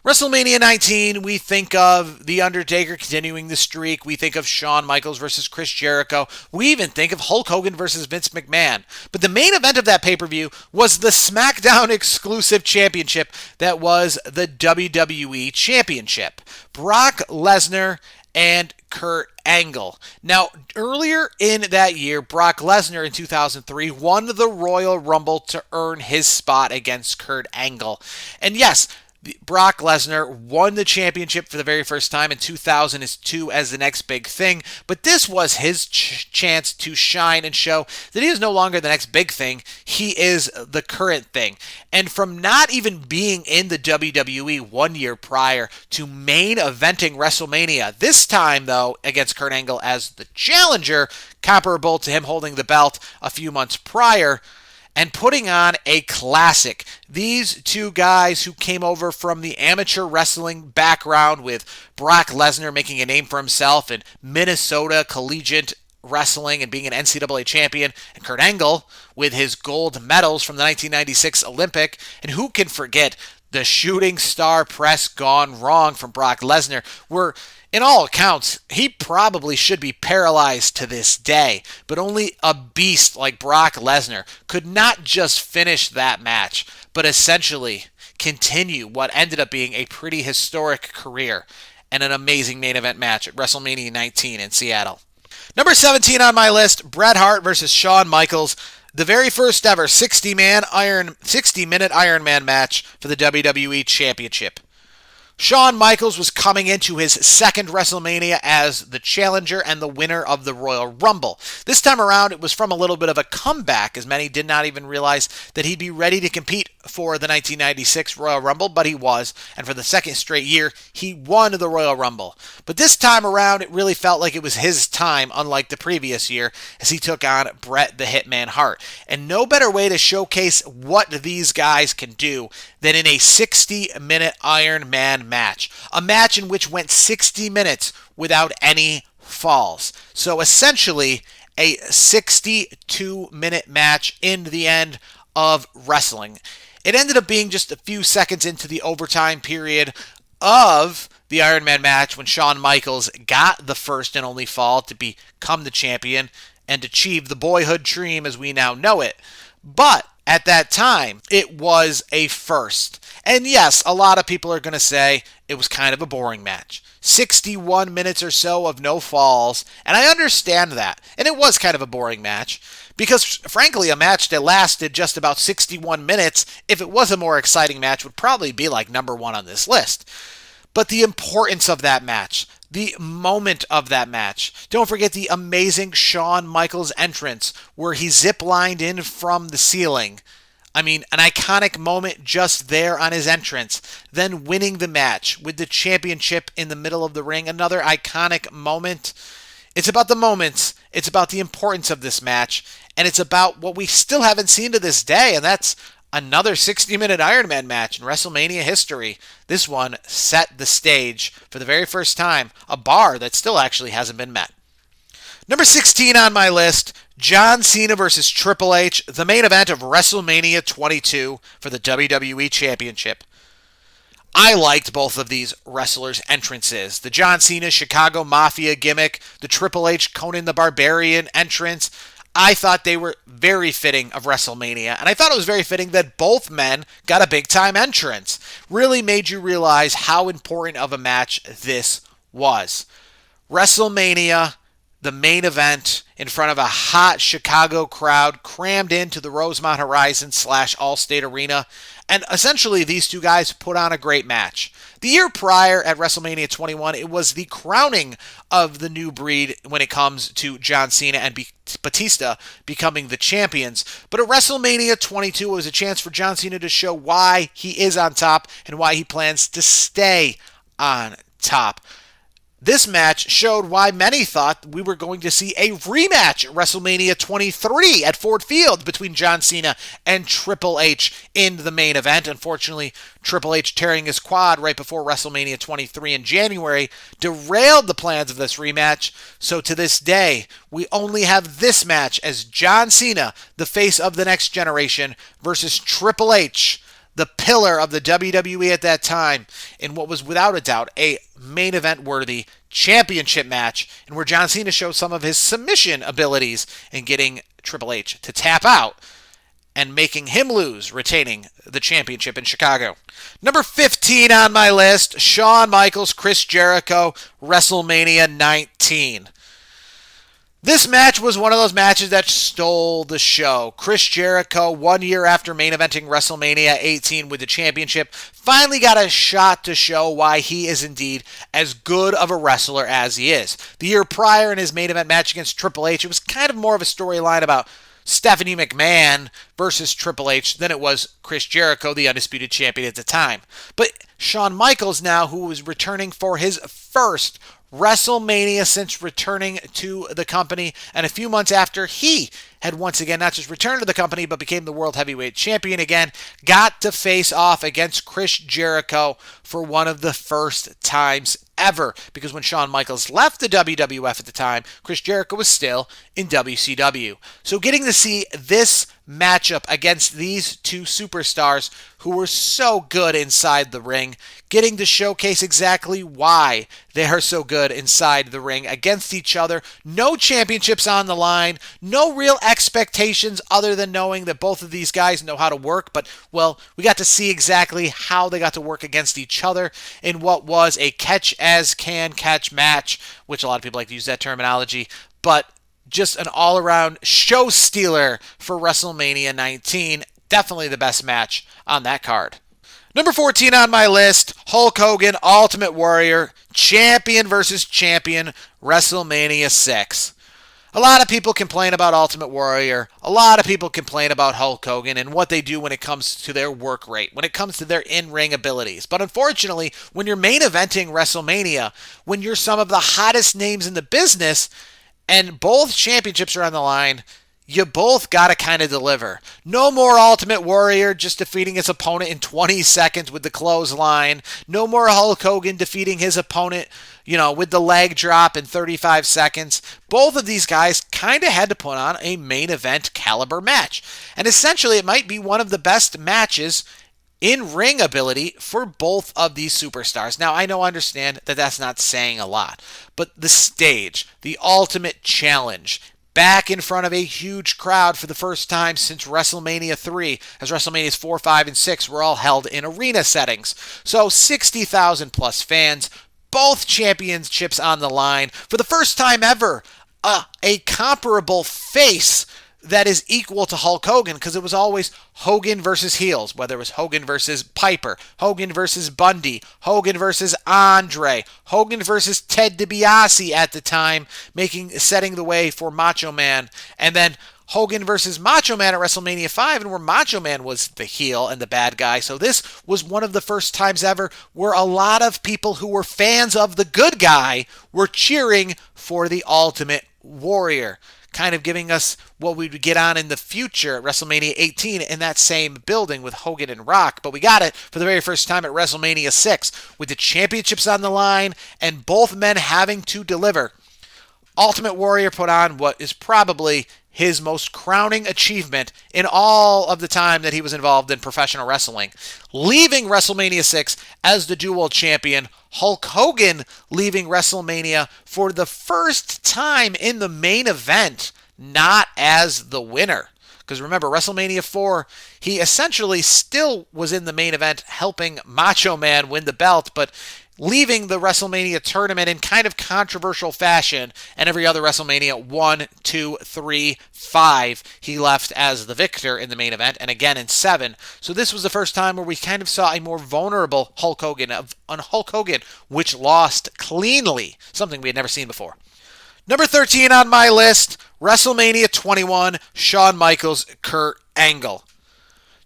Speaker 1: WrestleMania 19, we think of The Undertaker continuing the streak. We think of Shawn Michaels versus Chris Jericho. We even think of Hulk Hogan versus Vince McMahon. But the main event of that pay-per-view was the SmackDown exclusive championship that was the WWE Championship. Brock Lesnar and Kurt Angle. Now, earlier in that year, Brock Lesnar in 2003 won the Royal Rumble to earn his spot against Kurt Angle. And yes, Brock Lesnar won the championship for the very first time in 2002 as the next big thing, but this was his chance to shine and show that he is no longer the next big thing, he is the current thing. And from not even being in the WWE 1 year prior to main eventing WrestleMania, this time though against Kurt Angle as the challenger, comparable to him holding the belt a few months prior, and putting on a classic. These two guys who came over from the amateur wrestling background, with Brock Lesnar making a name for himself in Minnesota collegiate wrestling and being an NCAA champion, and Kurt Angle with his gold medals from the 1996 Olympic. And who can forget the shooting star press gone wrong from Brock Lesnar, where in all accounts, he probably should be paralyzed to this day, but only a beast like Brock Lesnar could not just finish that match, but essentially continue what ended up being a pretty historic career and an amazing main event match at WrestleMania 19 in Seattle. Number 17 on my list, Bret Hart versus Shawn Michaels, the very first ever 60-minute Iron Man match for the WWE Championship. Shawn Michaels was coming into his second WrestleMania as the challenger and the winner of the Royal Rumble. This time around, it was from a little bit of a comeback, as many did not even realize that he'd be ready to compete for the 1996 Royal Rumble, but he was, and for the second straight year, he won the Royal Rumble. But this time around, it really felt like it was his time, unlike the previous year, as he took on Bret the Hitman Hart. And no better way to showcase what these guys can do than in a 60-minute Iron Man match. A match in which went 60 minutes without any falls. So essentially, a 62-minute match in the end of wrestling. It ended up being just a few seconds into the overtime period of the Iron Man match when Shawn Michaels got the first and only fall to become the champion and achieve the boyhood dream as we now know it. But at that time, it was a first. And yes, a lot of people are going to say it was kind of a boring match. 61 minutes or so of no falls, and I understand that. And it was kind of a boring match, because frankly, a match that lasted just about 61 minutes, if it was a more exciting match, would probably be like number one on this list. But the importance of that match, the moment of that match. Don't forget the amazing Shawn Michaels entrance where he zip-lined in from the ceiling. I mean, an iconic moment just there on his entrance. Then winning the match with the championship in the middle of the ring. Another iconic moment. It's about the moments. It's about the importance of this match. And it's about what we still haven't seen to this day, and that's another 60-minute Iron Man match in WrestleMania history. This one set the stage for the very first time, a bar that still actually hasn't been met. Number 16 on my list, John Cena versus Triple H, the main event of WrestleMania 22 for the WWE Championship. I liked both of these wrestlers' entrances. The John Cena Chicago Mafia gimmick, the Triple H Conan the Barbarian entrance. I thought they were very fitting of WrestleMania, and I thought it was very fitting that both men got a big-time entrance. Really made you realize how important of a match this was. WrestleMania, the main event, in front of a hot Chicago crowd, crammed into the Rosemont Horizon / Allstate Arena, and essentially these two guys put on a great match. The year prior at WrestleMania 21, it was the crowning of the new breed when it comes to John Cena and Batista becoming the champions. But at WrestleMania 22, it was a chance for John Cena to show why he is on top and why he plans to stay on top. This match showed why many thought we were going to see a rematch at WrestleMania 23 at Ford Field between John Cena and Triple H in the main event. Unfortunately, Triple H tearing his quad right before WrestleMania 23 in January derailed the plans of this rematch. So to this day, we only have this match as John Cena, the face of the next generation, versus Triple H, the pillar of the WWE at that time, in what was without a doubt a main event worthy championship match, and where John Cena showed some of his submission abilities in getting Triple H to tap out and making him lose, retaining the championship in Chicago. Number 15 on my list, Shawn Michaels, Chris Jericho, WrestleMania 19. This match was one of those matches that stole the show. Chris Jericho, 1 year after main eventing WrestleMania 18 with the championship, finally got a shot to show why he is indeed as good of a wrestler as he is. The year prior in his main event match against Triple H, it was kind of more of a storyline about Stephanie McMahon versus Triple H than it was Chris Jericho, the undisputed champion at the time. But Shawn Michaels now, who was returning for his first WrestleMania since returning to the company, and a few months after he had once again not just returned to the company but became the World Heavyweight Champion again, got to face off against Chris Jericho for one of the first times ever. Because when Shawn Michaels left the WWF at the time, Chris Jericho was still in WCW. So getting to see this matchup against these two superstars who were so good inside the ring, getting to showcase exactly why they are so good inside the ring against each other. No championships on the line, no real expectations other than knowing that both of these guys know how to work, but, well, we got to see exactly how they got to work against each other in what was a catch-as-can-catch match, which a lot of people like to use that terminology, but just an all-around show stealer for WrestleMania 19. Definitely the best match on that card. Number 14 on my list, Hulk Hogan, Ultimate Warrior, champion versus champion, WrestleMania 6. A lot of people complain about Ultimate Warrior. A lot of people complain about Hulk Hogan and what they do when it comes to their work rate, when it comes to their in-ring abilities. But unfortunately, when you're main eventing WrestleMania, when you're some of the hottest names in the business, and both championships are on the line, you both got to kind of deliver. No more Ultimate Warrior just defeating his opponent in 20 seconds with the clothesline. No more Hulk Hogan defeating his opponent, with the leg drop in 35 seconds. Both of these guys kind of had to put on a main event caliber match. And essentially, it might be one of the best matches in ring ability for both of these superstars. Now, I understand that that's not saying a lot, but the stage, the ultimate challenge, back in front of a huge crowd for the first time since WrestleMania 3, as WrestleManias 4, 5, and 6 were all held in arena settings. So 60,000 plus fans, both championships on the line. For the first time ever, a comparable face that is equal to Hulk Hogan, because it was always Hogan versus heels, whether it was Hogan versus Piper, Hogan versus Bundy, Hogan versus Andre, Hogan versus Ted DiBiase at the time, setting the way for Macho Man, and then Hogan versus Macho Man at WrestleMania 5, and where Macho Man was the heel and the bad guy. So this was one of the first times ever where a lot of people who were fans of the good guy were cheering for the Ultimate Warrior, kind of giving us what we would get on in the future at WrestleMania 18 in that same building with Hogan and Rock. But we got it for the very first time at WrestleMania 6 with the championships on the line and both men having to deliver. Ultimate Warrior put on what is probably his most crowning achievement in all of the time that he was involved in professional wrestling. Leaving WrestleMania 6 as the dual champion, Hulk Hogan leaving WrestleMania for the first time in the main event, not as the winner. Because remember, WrestleMania 4, he essentially still was in the main event helping Macho Man win the belt, but leaving the WrestleMania tournament in kind of controversial fashion, and every other WrestleMania 1, 2, 3, 5, he left as the victor in the main event, and again in 7. So this was the first time where we kind of saw a more vulnerable Hulk Hogan, which lost cleanly, something we had never seen before. Number 13 on my list, WrestleMania 21, Shawn Michaels, Kurt Angle.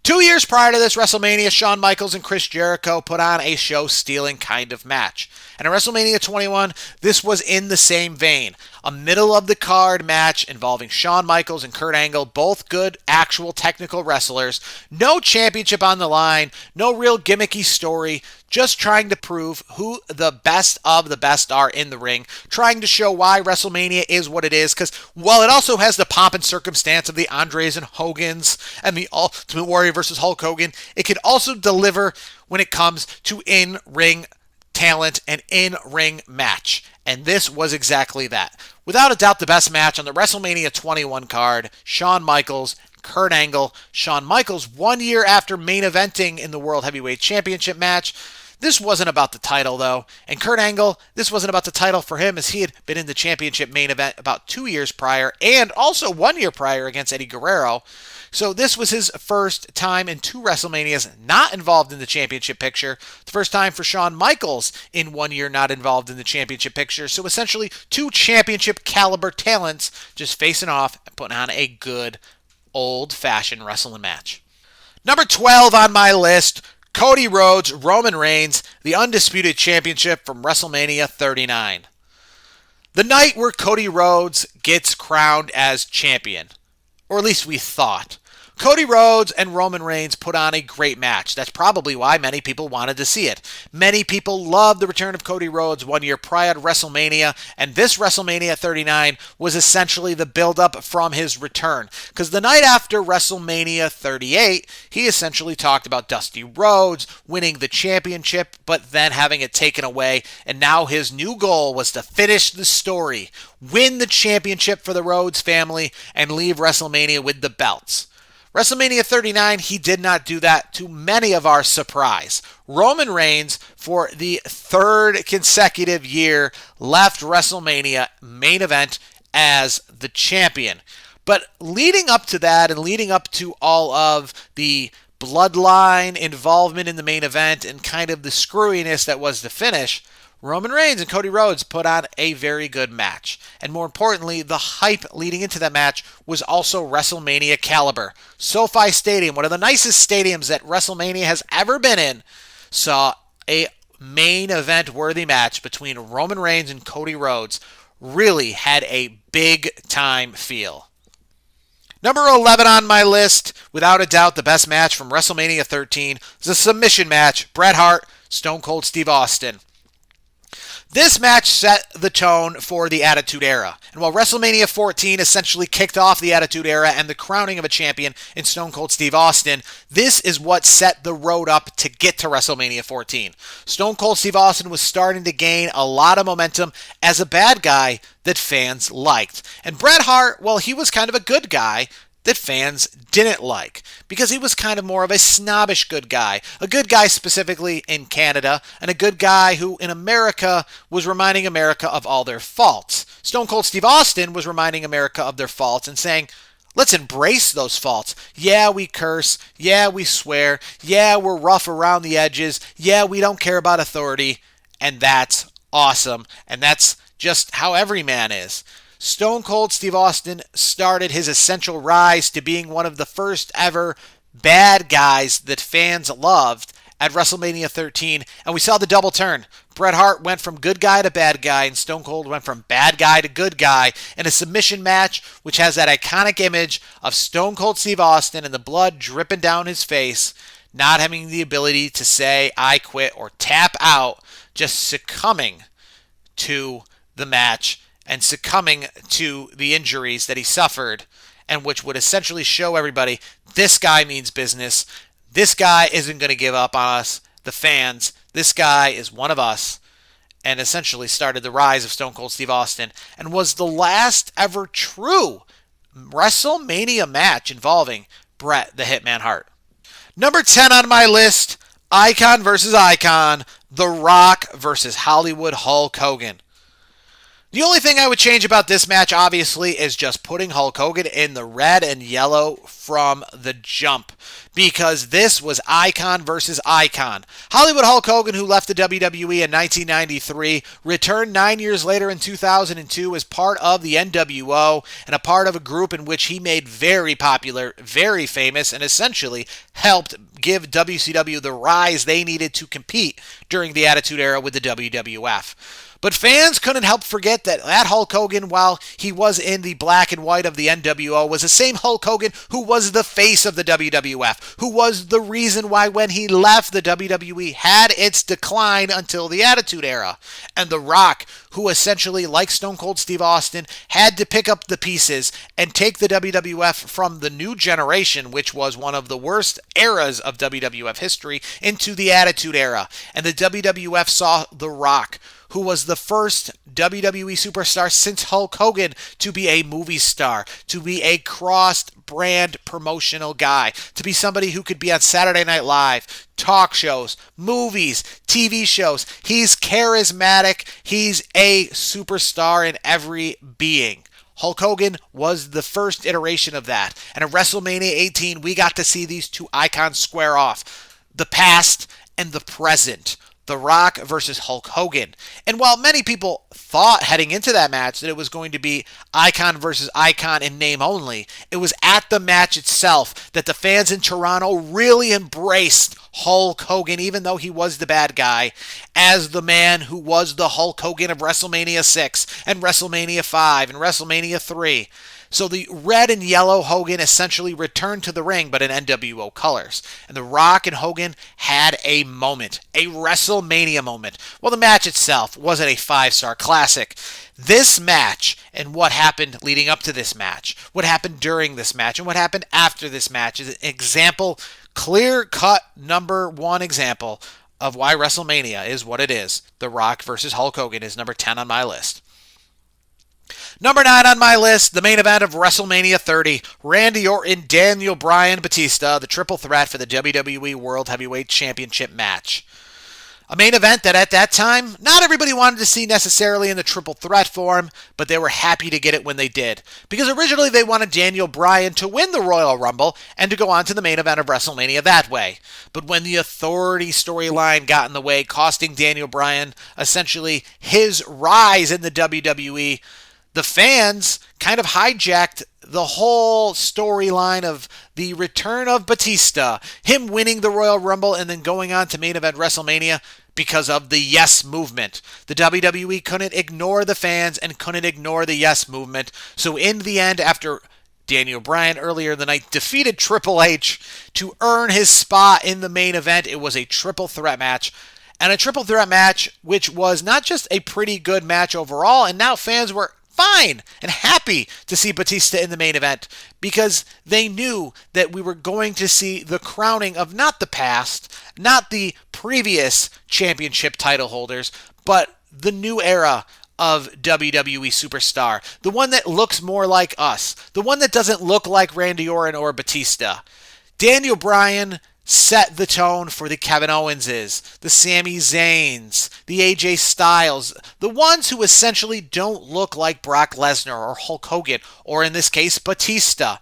Speaker 1: 2 years prior to this WrestleMania, Shawn Michaels and Chris Jericho put on a show-stealing kind of match. And at WrestleMania 21, this was in the same vein. A middle-of-the-card match involving Shawn Michaels and Kurt Angle, both good, actual technical wrestlers. No championship on the line, no real gimmicky story, just trying to prove who the best of the best are in the ring, trying to show why WrestleMania is what it is, because while it also has the pomp and circumstance of the Andres and Hogans and the Ultimate Warrior versus Hulk Hogan, it can also deliver when it comes to in-ring talent and in-ring match. And this was exactly that. Without a doubt, the best match on the WrestleMania 21 card, Shawn Michaels, Kurt Angle. Shawn Michaels, 1 year after main eventing in the World Heavyweight Championship match. This wasn't about the title, though. And Kurt Angle, this wasn't about the title for him, as he had been in the championship main event about 2 years prior, and also 1 year prior against Eddie Guerrero. So this was his first time in 2 WrestleManias not involved in the championship picture. The first time for Shawn Michaels in 1 year not involved in the championship picture. So essentially 2 championship caliber talents just facing off and putting on a good old-fashioned wrestling match. Number 12 on my list, Cody Rhodes, Roman Reigns, the Undisputed Championship from WrestleMania 39. The night where Cody Rhodes gets crowned as champion. Or at least we thought. Cody Rhodes and Roman Reigns put on a great match. That's probably why many people wanted to see it. Many people loved the return of Cody Rhodes 1 year prior to WrestleMania, and this WrestleMania 39 was essentially the build-up from his return. Because the night after WrestleMania 38, he essentially talked about Dusty Rhodes winning the championship, but then having it taken away, and now his new goal was to finish the story, win the championship for the Rhodes family, and leave WrestleMania with the belts. WrestleMania 39, he did not do that, to many of our surprise. Roman Reigns, for the 3rd consecutive year, left WrestleMania main event as the champion. But leading up to that and leading up to all of the bloodline involvement in the main event and kind of the screwiness that was the finish, Roman Reigns and Cody Rhodes put on a very good match. And more importantly, the hype leading into that match was also WrestleMania caliber. SoFi Stadium, one of the nicest stadiums that WrestleMania has ever been in, saw a main event worthy match between Roman Reigns and Cody Rhodes. Really had a big time feel. Number 11 on my list, without a doubt the best match from WrestleMania 13, is a submission match, Bret Hart, Stone Cold Steve Austin. This match set the tone for the Attitude Era. And while WrestleMania 14 essentially kicked off the Attitude Era and the crowning of a champion in Stone Cold Steve Austin, this is what set the road up to get to WrestleMania 14. Stone Cold Steve Austin was starting to gain a lot of momentum as a bad guy that fans liked. And Bret Hart, well, he was kind of a good guy that fans didn't like, because he was kind of more of a snobbish good guy. A good guy specifically in Canada, and a good guy who in America was reminding America of all their faults. Stone Cold Steve Austin was reminding America of their faults and saying, let's embrace those faults. Yeah, we curse. Yeah, we swear. Yeah, we're rough around the edges. Yeah, we don't care about authority. And that's awesome. And that's just how every man is. Stone Cold Steve Austin started his essential rise to being one of the first ever bad guys that fans loved at WrestleMania 13, and we saw the double turn. Bret Hart went from good guy to bad guy, and Stone Cold went from bad guy to good guy in a submission match, which has that iconic image of Stone Cold Steve Austin and the blood dripping down his face, not having the ability to say, I quit, or tap out, just succumbing to the match and succumbing to the injuries that he suffered, and which would essentially show everybody, this guy means business. This guy isn't going to give up on us, the fans. This guy is one of us, and essentially started the rise of Stone Cold Steve Austin, and was the last ever true WrestleMania match involving Bret the Hitman Hart. Number 10 on my list, Icon versus Icon, The Rock versus Hollywood Hulk Hogan. The only thing I would change about this match, obviously, is just putting Hulk Hogan in the red and yellow from the jump, because this was icon versus icon. Hollywood Hulk Hogan, who left the WWE in 1993, returned 9 years later in 2002 as part of the NWO and a part of a group in which he made very popular, very famous, and essentially helped give WCW the rise they needed to compete during the Attitude Era with the WWF. But fans couldn't help forget that Hulk Hogan, while he was in the black and white of the NWO, was the same Hulk Hogan who was the face of the WWF, who was the reason why when he left the WWE had its decline until the Attitude Era. And The Rock, who essentially, like Stone Cold Steve Austin, had to pick up the pieces and take the WWF from the new generation, which was one of the worst eras of WWF history, into the Attitude Era. And the WWF saw The Rock, who was the first WWE superstar since Hulk Hogan to be a movie star, to be a cross-brand promotional guy, to be somebody who could be on Saturday Night Live, talk shows, movies, TV shows. He's charismatic. He's a superstar in every being. Hulk Hogan was the first iteration of that. And at WrestleMania 18, we got to see these two icons square off. The past and the present. The Rock versus Hulk Hogan. And while many people thought heading into that match that it was going to be icon versus icon in name only, it was at the match itself that the fans in Toronto really embraced Hulk Hogan, even though he was the bad guy, as the man who was the Hulk Hogan of WrestleMania 6 and WrestleMania 5 and WrestleMania 3. So the red and yellow Hogan essentially returned to the ring, but in NWO colors. And The Rock and Hogan had a moment, a WrestleMania moment. Well, the match itself wasn't a 5-star classic. This match and what happened leading up to this match, what happened during this match, and what happened after this match is an example, clear-cut number one example of why WrestleMania is what it is. The Rock versus Hulk Hogan is number 10 on my list. Number 9 on my list, the main event of WrestleMania 30, Randy Orton, Daniel Bryan, Batista, the triple threat for the WWE World Heavyweight Championship match. A main event that at that time, not everybody wanted to see necessarily in the triple threat form, but they were happy to get it when they did. Because originally they wanted Daniel Bryan to win the Royal Rumble and to go on to the main event of WrestleMania that way. But when the Authority storyline got in the way, costing Daniel Bryan essentially his rise in the WWE, the fans kind of hijacked the whole storyline of the return of Batista, him winning the Royal Rumble and then going on to main event WrestleMania because of the Yes movement. The WWE couldn't ignore the fans and couldn't ignore the Yes movement. So in the end, after Daniel Bryan earlier in the night defeated Triple H to earn his spot in the main event, it was a triple threat match. And a triple threat match which was not just a pretty good match overall, and now fans were fine and happy to see Batista in the main event because they knew that we were going to see the crowning of not the past, not the previous championship title holders, but the new era of WWE superstar. The one that looks more like us. The one that doesn't look like Randy Orton or Batista. Daniel Bryan set the tone for the Kevin Owenses, the Sami Zayns, the AJ Styles, the ones who essentially don't look like Brock Lesnar or Hulk Hogan, or in this case, Batista.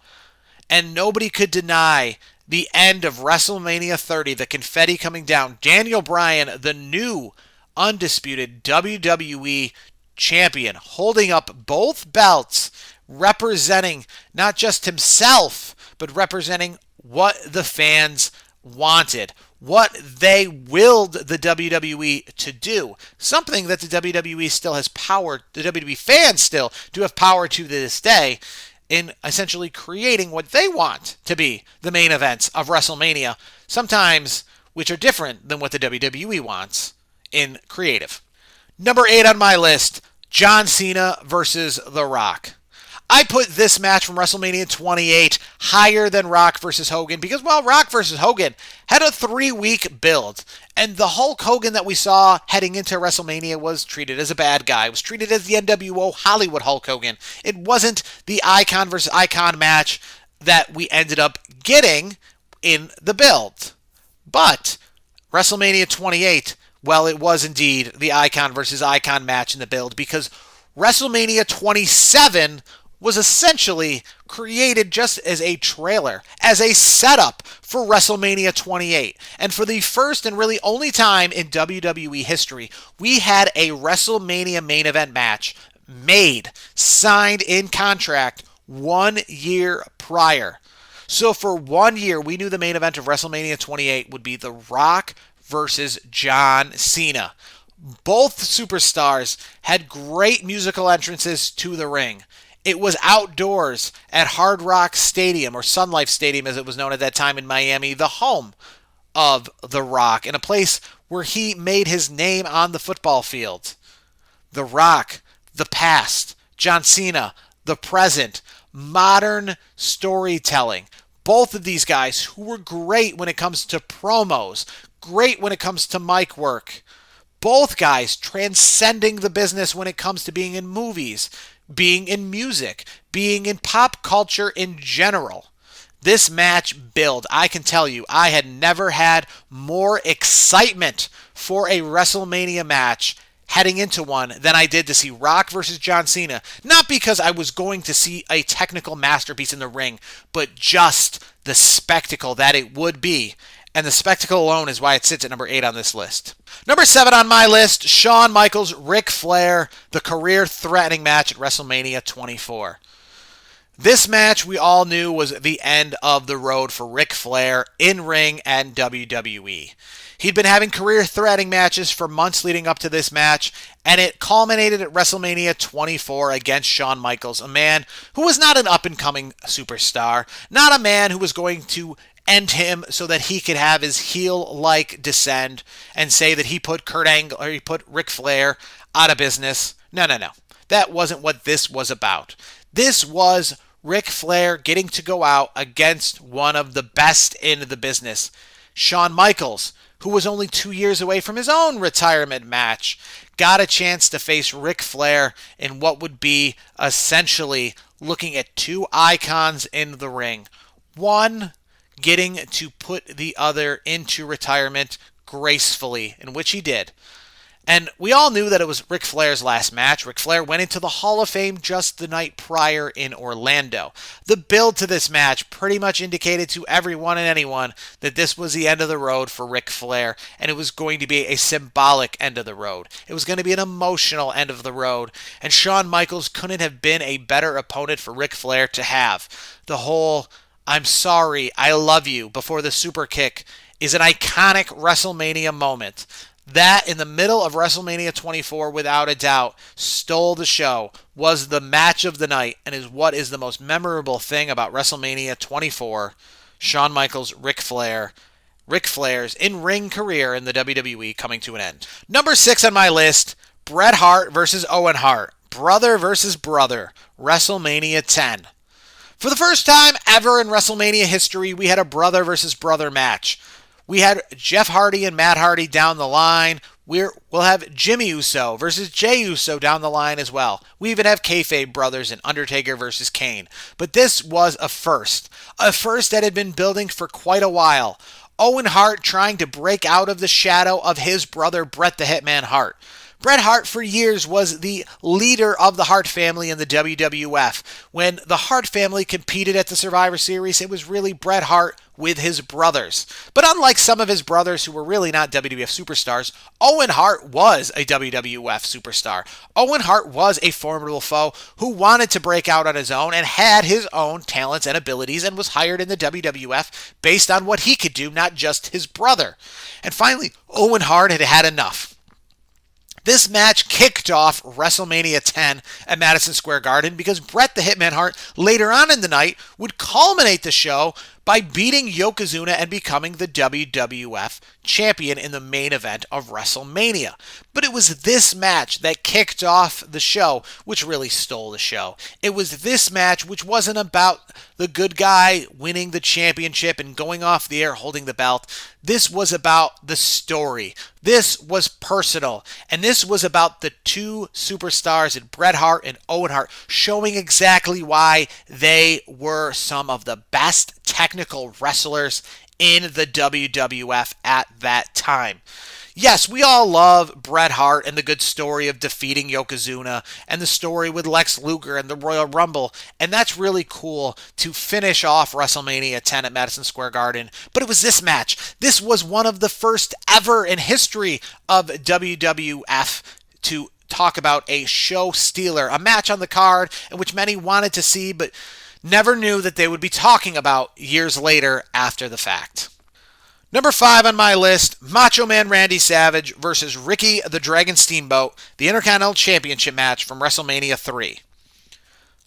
Speaker 1: And nobody could deny the end of WrestleMania 30, the confetti coming down. Daniel Bryan, the new undisputed WWE champion, holding up both belts, representing not just himself, but representing what the fans wanted, what they willed the WWE to do. Something that the WWE still has power, the WWE fans still do have power to this day in essentially creating what they want to be the main events of WrestleMania, sometimes which are different than what the WWE wants in creative. Number 8 on my list, John Cena versus The Rock. I put this match from WrestleMania 28 higher than Rock versus Hogan because, well, Rock versus Hogan had a 3-week build. And the Hulk Hogan that we saw heading into WrestleMania was treated as a bad guy. It was treated as the NWO Hollywood Hulk Hogan. It wasn't the icon versus icon match that we ended up getting in the build. But WrestleMania 28, well, it was indeed the icon versus icon match in the build because WrestleMania 27 was essentially created just as a trailer, as a setup for WrestleMania 28. And for the first and really only time in WWE history, we had a WrestleMania main event match made, signed in contract 1 year prior. So for 1 year, we knew the main event of WrestleMania 28 would be The Rock versus John Cena. Both superstars had great musical entrances to the ring. It was outdoors at Hard Rock Stadium, or Sun Life Stadium as it was known at that time in Miami, the home of The Rock, in a place where he made his name on the football field. The Rock, the past, John Cena, the present, modern storytelling. Both of these guys who were great when it comes to promos, great when it comes to mic work. Both guys transcending the business when it comes to being in movies, being in music, being in pop culture in general. This match build, I can tell you, I had never had more excitement for a WrestleMania match heading into one than I did to see Rock versus John Cena. Not because I was going to see a technical masterpiece in the ring, but just the spectacle that it would be. And the spectacle alone is why it sits at number 8 on this list. Number 7 on my list, Shawn Michaels, Ric Flair, the career-threatening match at WrestleMania 24. This match we all knew was the end of the road for Ric Flair in ring and WWE. He'd been having career-threatening matches for months leading up to this match, and it culminated at WrestleMania 24 against Shawn Michaels, a man who was not an up-and-coming superstar, not a man who was going to end him so that he could have his heel-like descend and say that he put he put Ric Flair out of business. No. That wasn't what this was about. This was Ric Flair getting to go out against one of the best in the business, Shawn Michaels, who was only 2 years away from his own retirement match, got a chance to face Ric Flair in what would be essentially looking at two icons in the ring. One getting to put the other into retirement gracefully, in which he did. And we all knew that it was Ric Flair's last match. Ric Flair went into the Hall of Fame just the night prior in Orlando. The build to this match pretty much indicated to everyone and anyone that this was the end of the road for Ric Flair, and it was going to be a symbolic end of the road. It was going to be an emotional end of the road, and Shawn Michaels couldn't have been a better opponent for Ric Flair to have. The whole "I'm sorry, I love you" before the super kick is an iconic WrestleMania moment. That, in the middle of WrestleMania 24, without a doubt, stole the show, was the match of the night, and is what is the most memorable thing about WrestleMania 24, Shawn Michaels, Ric Flair's in-ring career in the WWE coming to an end. Number 6 on my list, Bret Hart versus Owen Hart, brother versus brother, WrestleMania 10. For the first time ever in WrestleMania history, we had a brother versus brother match. We had Jeff Hardy and Matt Hardy down the line. We'll have Jimmy Uso versus Jey Uso down the line as well. We even have kayfabe brothers and Undertaker versus Kane. But this was a first that had been building for quite a while. Owen Hart trying to break out of the shadow of his brother Bret the Hitman Hart. Bret Hart for years was the leader of the Hart family in the WWF. When the Hart family competed at the Survivor Series, it was really Bret Hart with his brothers. But unlike some of his brothers who were really not WWF superstars, Owen Hart was a WWF superstar. Owen Hart was a formidable foe who wanted to break out on his own and had his own talents and abilities and was hired in the WWF based on what he could do, not just his brother. And finally, Owen Hart had had enough. This match kicked off WrestleMania 10 at Madison Square Garden because Bret the Hitman Hart later on in the night would culminate the show by beating Yokozuna and becoming the WWF champion in the main event of WrestleMania. But it was this match that kicked off the show, which really stole the show. It was this match which wasn't about the good guy winning the championship and going off the air holding the belt. This was about the story. This was personal. And this was about the two superstars in Bret Hart and Owen Hart showing exactly why they were some of the best technical wrestlers in the WWF at that time. Yes, we all love Bret Hart and the good story of defeating Yokozuna and the story with Lex Luger and the Royal Rumble, and that's really cool to finish off WrestleMania 10 at Madison Square Garden. But it was this match. This was one of the first ever in history of WWF to talk about a show stealer, a match on the card in which many wanted to see but never knew that they would be talking about years later after the fact. Number 5 on my list, Macho Man Randy Savage versus Ricky the Dragon Steamboat, the Intercontinental Championship match from WrestleMania 3.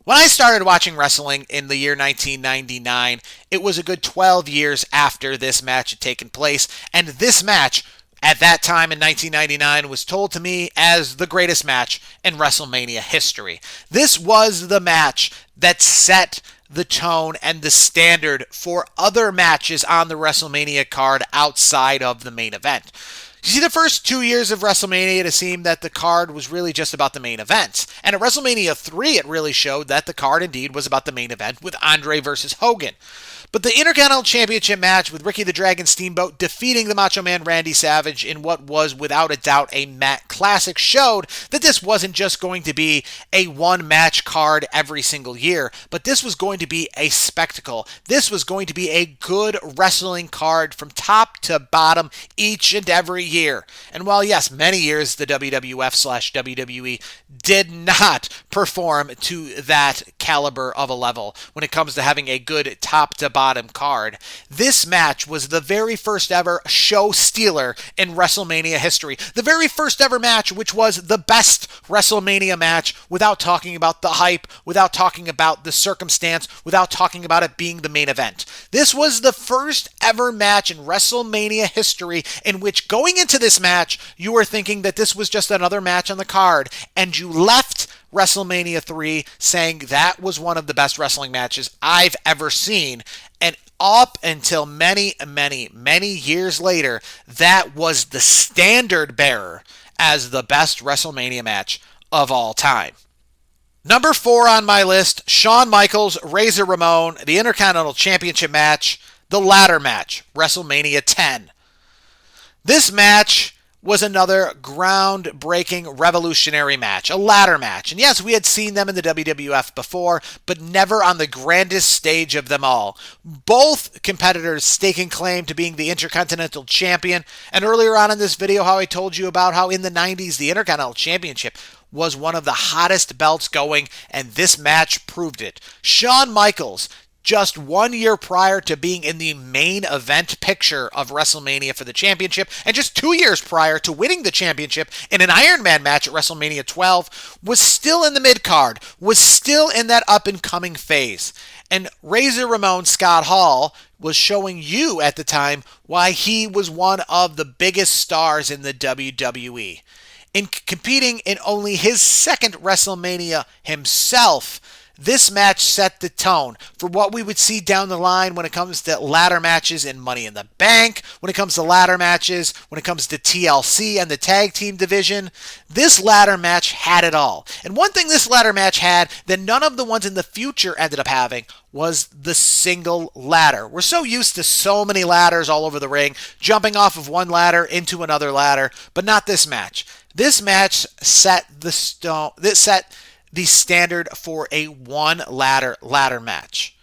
Speaker 1: When I started watching wrestling in the year 1999, it was a good 12 years after this match had taken place, and this match, at that time in 1999, was told to me as the greatest match in WrestleMania history. This was the match that set the tone and the standard for other matches on the WrestleMania card outside of the main event. You see, the first 2 years of WrestleMania, it seemed that the card was really just about the main events. And at WrestleMania 3, it really showed that the card indeed was about the main event with Andre versus Hogan. But the Intercontinental Championship match with Ricky the Dragon Steamboat defeating the Macho Man Randy Savage in what was without a doubt a classic showed that this wasn't just going to be a one-match card every single year, but this was going to be a spectacle. This was going to be a good wrestling card from top to bottom each and every year. And while, yes, many years the WWF/WWE did not perform to that caliber of a level when it comes to having a good top-to-bottom card, this match was the very first ever show stealer in WrestleMania history. The very first ever match which was the best WrestleMania match without talking about the hype, without talking about the circumstance, without talking about it being the main event. This was the first ever match in WrestleMania history in which going into this match, you were thinking that this was just another match on the card, and you left WrestleMania 3 saying that was one of the best wrestling matches I've ever seen. And up until many, many, many years later, that was the standard bearer as the best WrestleMania match of all time. Number 4 on my list, Shawn Michaels, Razor Ramon, the Intercontinental Championship match, the ladder match, WrestleMania 10. This match was another groundbreaking, revolutionary match, a ladder match. And yes, we had seen them in the WWF before, but never on the grandest stage of them all. Both competitors staking claim to being the Intercontinental Champion. And earlier on in this video, how I told you about how in the 90s, the Intercontinental Championship was one of the hottest belts going, and this match proved it. Shawn Michaels, just 1 year prior to being in the main event picture of WrestleMania for the championship, and just 2 years prior to winning the championship in an Iron Man match at WrestleMania 12, was still in the mid-card, was still in that up-and-coming phase. And Razor Ramon Scott Hall was showing you at the time why he was one of the biggest stars in the WWE. In competing in only his second WrestleMania himself, this match set the tone for what we would see down the line when it comes to ladder matches in Money in the Bank, when it comes to ladder matches, when it comes to TLC and the tag team division. This ladder match had it all. And one thing this ladder match had that none of the ones in the future ended up having was the single ladder. We're so used to so many ladders all over the ring, jumping off of one ladder into another ladder, but not this match. This match set the standard for a one ladder match.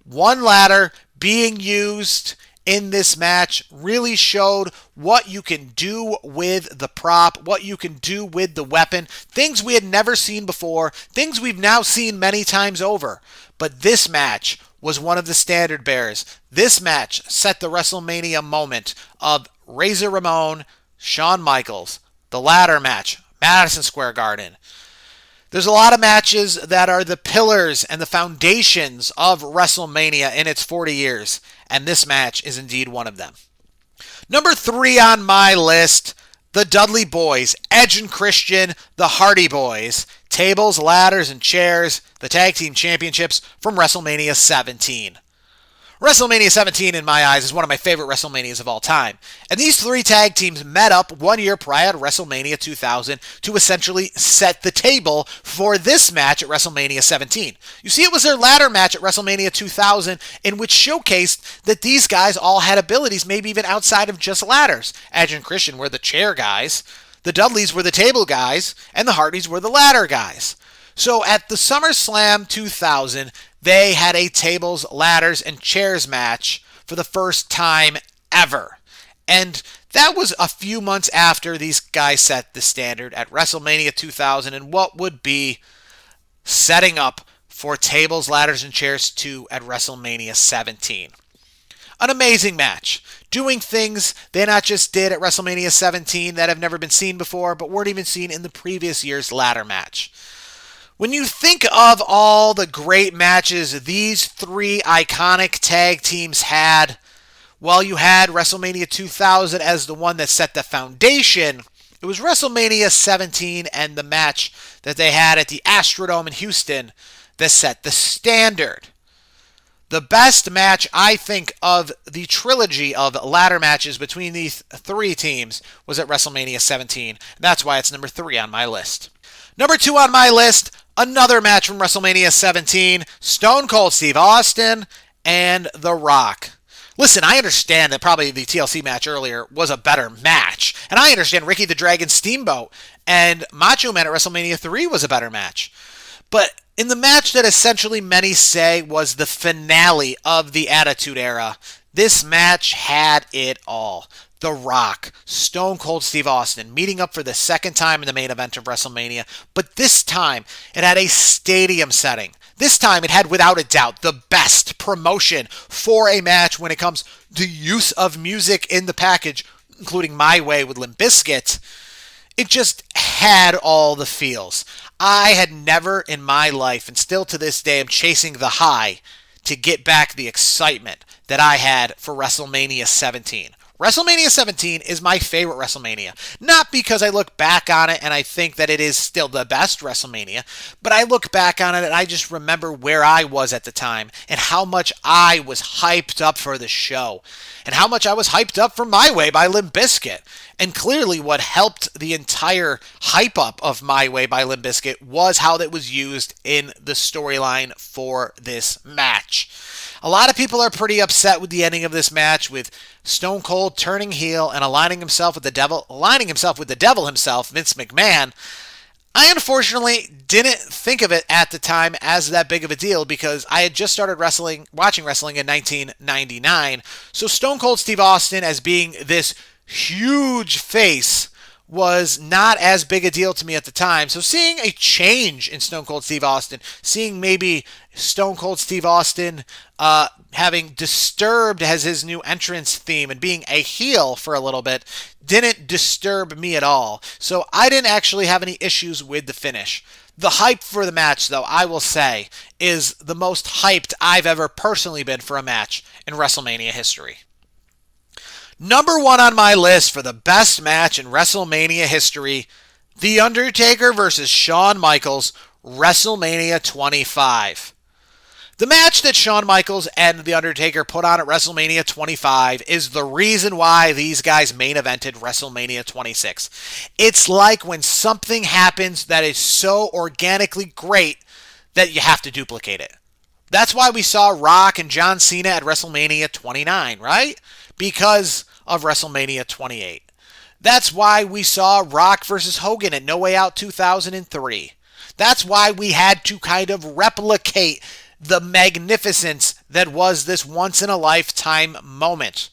Speaker 1: One ladder being used in this match really showed what you can do with the prop, what you can do with the weapon, things we had never seen before, things we've now seen many times over. But this match was one of the standard bearers. This match set the WrestleMania moment of Razor Ramon, Shawn Michaels, the ladder match, Madison Square Garden. There's a lot of matches that are the pillars and the foundations of WrestleMania in its 40 years, and this match is indeed one of them. Number 3 on my list, the Dudley Boys, Edge and Christian, the Hardy Boys, tables, ladders, and chairs, the Tag Team Championships from WrestleMania 17. WrestleMania 17, in my eyes, is one of my favorite WrestleManias of all time. And these three tag teams met up 1 year prior to WrestleMania 2000 to essentially set the table for this match at WrestleMania 17. You see, it was their ladder match at WrestleMania 2000 in which showcased that these guys all had abilities, maybe even outside of just ladders. Edge and Christian were the chair guys, the Dudleys were the table guys, and the Hardys were the ladder guys. So at the SummerSlam 2000, they had a tables, ladders, and chairs match for the first time ever. And that was a few months after these guys set the standard at WrestleMania 2000 and what would be setting up for tables, ladders, and chairs 2 at WrestleMania 17. An amazing match, doing things they not just did at WrestleMania 17 that have never been seen before, but weren't even seen in the previous year's ladder match. When you think of all the great matches these three iconic tag teams had, well, you had WrestleMania 2000 as the one that set the foundation. It was WrestleMania 17 and the match that they had at the Astrodome in Houston that set the standard. The best match, I think, of the trilogy of ladder matches between these three teams was at WrestleMania 17. That's why it's number 3 on my list. Number 2 on my list, another match from WrestleMania 17, Stone Cold Steve Austin and The Rock. Listen, I understand that probably the TLC match earlier was a better match. And I understand Ricky the Dragon Steamboat and Macho Man at WrestleMania 3 was a better match. But in the match that essentially many say was the finale of the Attitude Era, this match had it all. The Rock, Stone Cold Steve Austin, meeting up for the second time in the main event of WrestleMania, but this time it had a stadium setting. This time it had, without a doubt, the best promotion for a match when it comes to use of music in the package, including My Way with Limp Bizkit. It just had all the feels. I had never in my life, and still to this day am chasing the high to get back the excitement that I had for WrestleMania 17. WrestleMania 17 is my favorite WrestleMania. Not because I look back on it and I think that it is still the best WrestleMania, but I look back on it and I just remember where I was at the time and how much I was hyped up for the show and how much I was hyped up for My Way by Limp Bizkit. And clearly what helped the entire hype up of My Way by Limp Bizkit was how that was used in the storyline for this match. A lot of people are pretty upset with the ending of this match, with Stone Cold turning heel and aligning himself with the devil himself, Vince McMahon. I unfortunately didn't think of it at the time as that big of a deal because I had just started watching wrestling in 1999. So Stone Cold Steve Austin as being this huge face was not as big a deal to me at the time. So seeing a change in Stone Cold Steve Austin, seeing maybe Stone Cold Steve Austin having Disturbed as his new entrance theme and being a heel for a little bit didn't disturb me at all. So I didn't actually have any issues with the finish. The hype for the match, though, I will say, is the most hyped I've ever personally been for a match in WrestleMania history. Number 1 on my list for the best match in WrestleMania history, The Undertaker versus Shawn Michaels, WrestleMania 25. The match that Shawn Michaels and The Undertaker put on at WrestleMania 25 is the reason why these guys main evented WrestleMania 26. It's like when something happens that is so organically great that you have to duplicate it. That's why we saw Rock and John Cena at WrestleMania 29, right? Because of WrestleMania 28. That's why we saw Rock versus Hogan at No Way Out 2003. That's why we had to kind of replicate the magnificence that was this once-in-a-lifetime moment.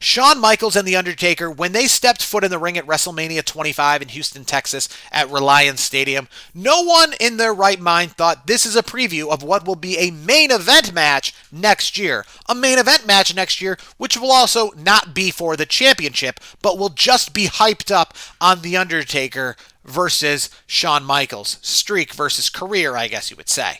Speaker 1: Shawn Michaels and The Undertaker, when they stepped foot in the ring at WrestleMania 25 in Houston, Texas at Reliance Stadium, no one in their right mind thought this is a preview of what will be a main event match next year. A main event match next year, which will also not be for the championship, but will just be hyped up on The Undertaker versus Shawn Michaels. Streak versus career, I guess you would say.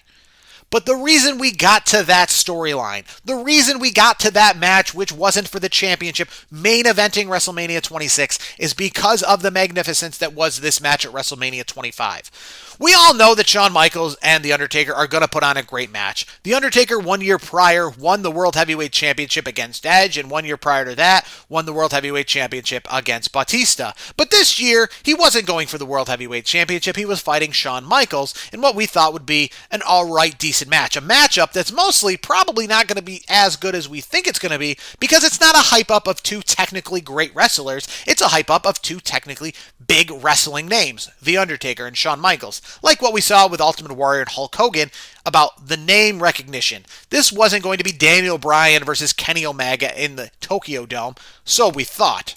Speaker 1: But the reason we got to that storyline, the reason we got to that match, which wasn't for the championship, main eventing WrestleMania 26, is because of the magnificence that was this match at WrestleMania 25. We all know that Shawn Michaels and The Undertaker are going to put on a great match. The Undertaker 1 year prior won the World Heavyweight Championship against Edge, and 1 year prior to that won the World Heavyweight Championship against Batista. But this year, he wasn't going for the World Heavyweight Championship. He was fighting Shawn Michaels in what we thought would be an alright, decent match. A matchup that's mostly probably not going to be as good as we think it's going to be, because it's not a hype up of two technically great wrestlers. It's a hype up of two technically big wrestling names, The Undertaker and Shawn Michaels. Like what we saw with Ultimate Warrior and Hulk Hogan about the name recognition. This wasn't going to be Daniel Bryan versus Kenny Omega in the Tokyo Dome, so we thought.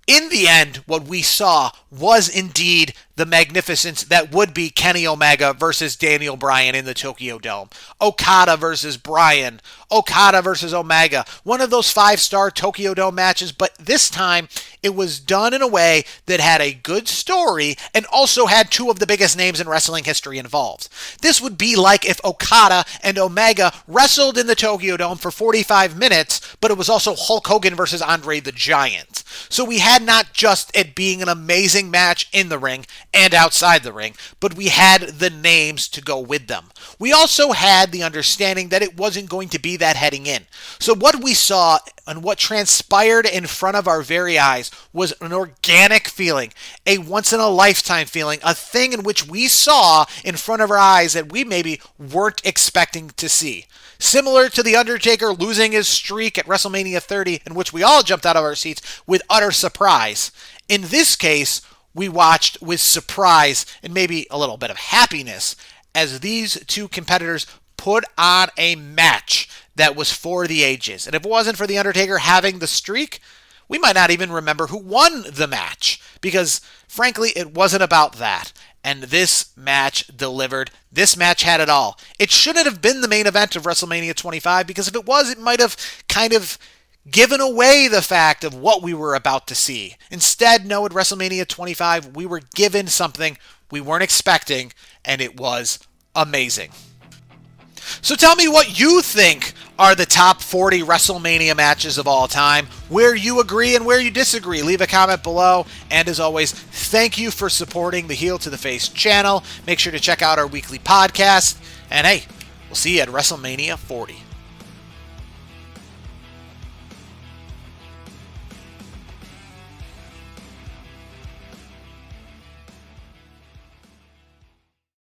Speaker 1: In the end, what we saw was indeed the magnificence that would be Kenny Omega versus Daniel Bryan in the Tokyo Dome. Okada versus Bryan. Okada versus Omega. One of those 5-star Tokyo Dome matches, but this time it was done in a way that had a good story and also had two of the biggest names in wrestling history involved. This would be like if Okada and Omega wrestled in the Tokyo Dome for 45 minutes, but it was also Hulk Hogan versus Andre the Giant. So we had not just it being an amazing match in the ring and outside the ring, but we had the names to go with them. We also had the understanding that it wasn't going to be that heading in. So what we saw and what transpired in front of our very eyes was an organic feeling, a once-in-a-lifetime feeling, a thing in which we saw in front of our eyes that we maybe weren't expecting to see. Similar to The Undertaker losing his streak at WrestleMania 30, in which we all jumped out of our seats with utter surprise. In this case, we watched with surprise and maybe a little bit of happiness as these two competitors put on a match that was for the ages. And if it wasn't for The Undertaker having the streak, we might not even remember who won the match, because frankly, it wasn't about that. And this match delivered. This match had it all. It shouldn't have been the main event of WrestleMania 25, because if it was, it might have kind of given away the fact of what we were about to see. Instead, no, at WrestleMania 25, we were given something we weren't expecting, and it was amazing. So tell me what you think are the top 40 WrestleMania matches of all time, where you agree and where you disagree. Leave a comment below, and as always, thank you for supporting the Heel to the Face channel. Make sure to check out our weekly podcast, and hey, we'll see you at WrestleMania 40.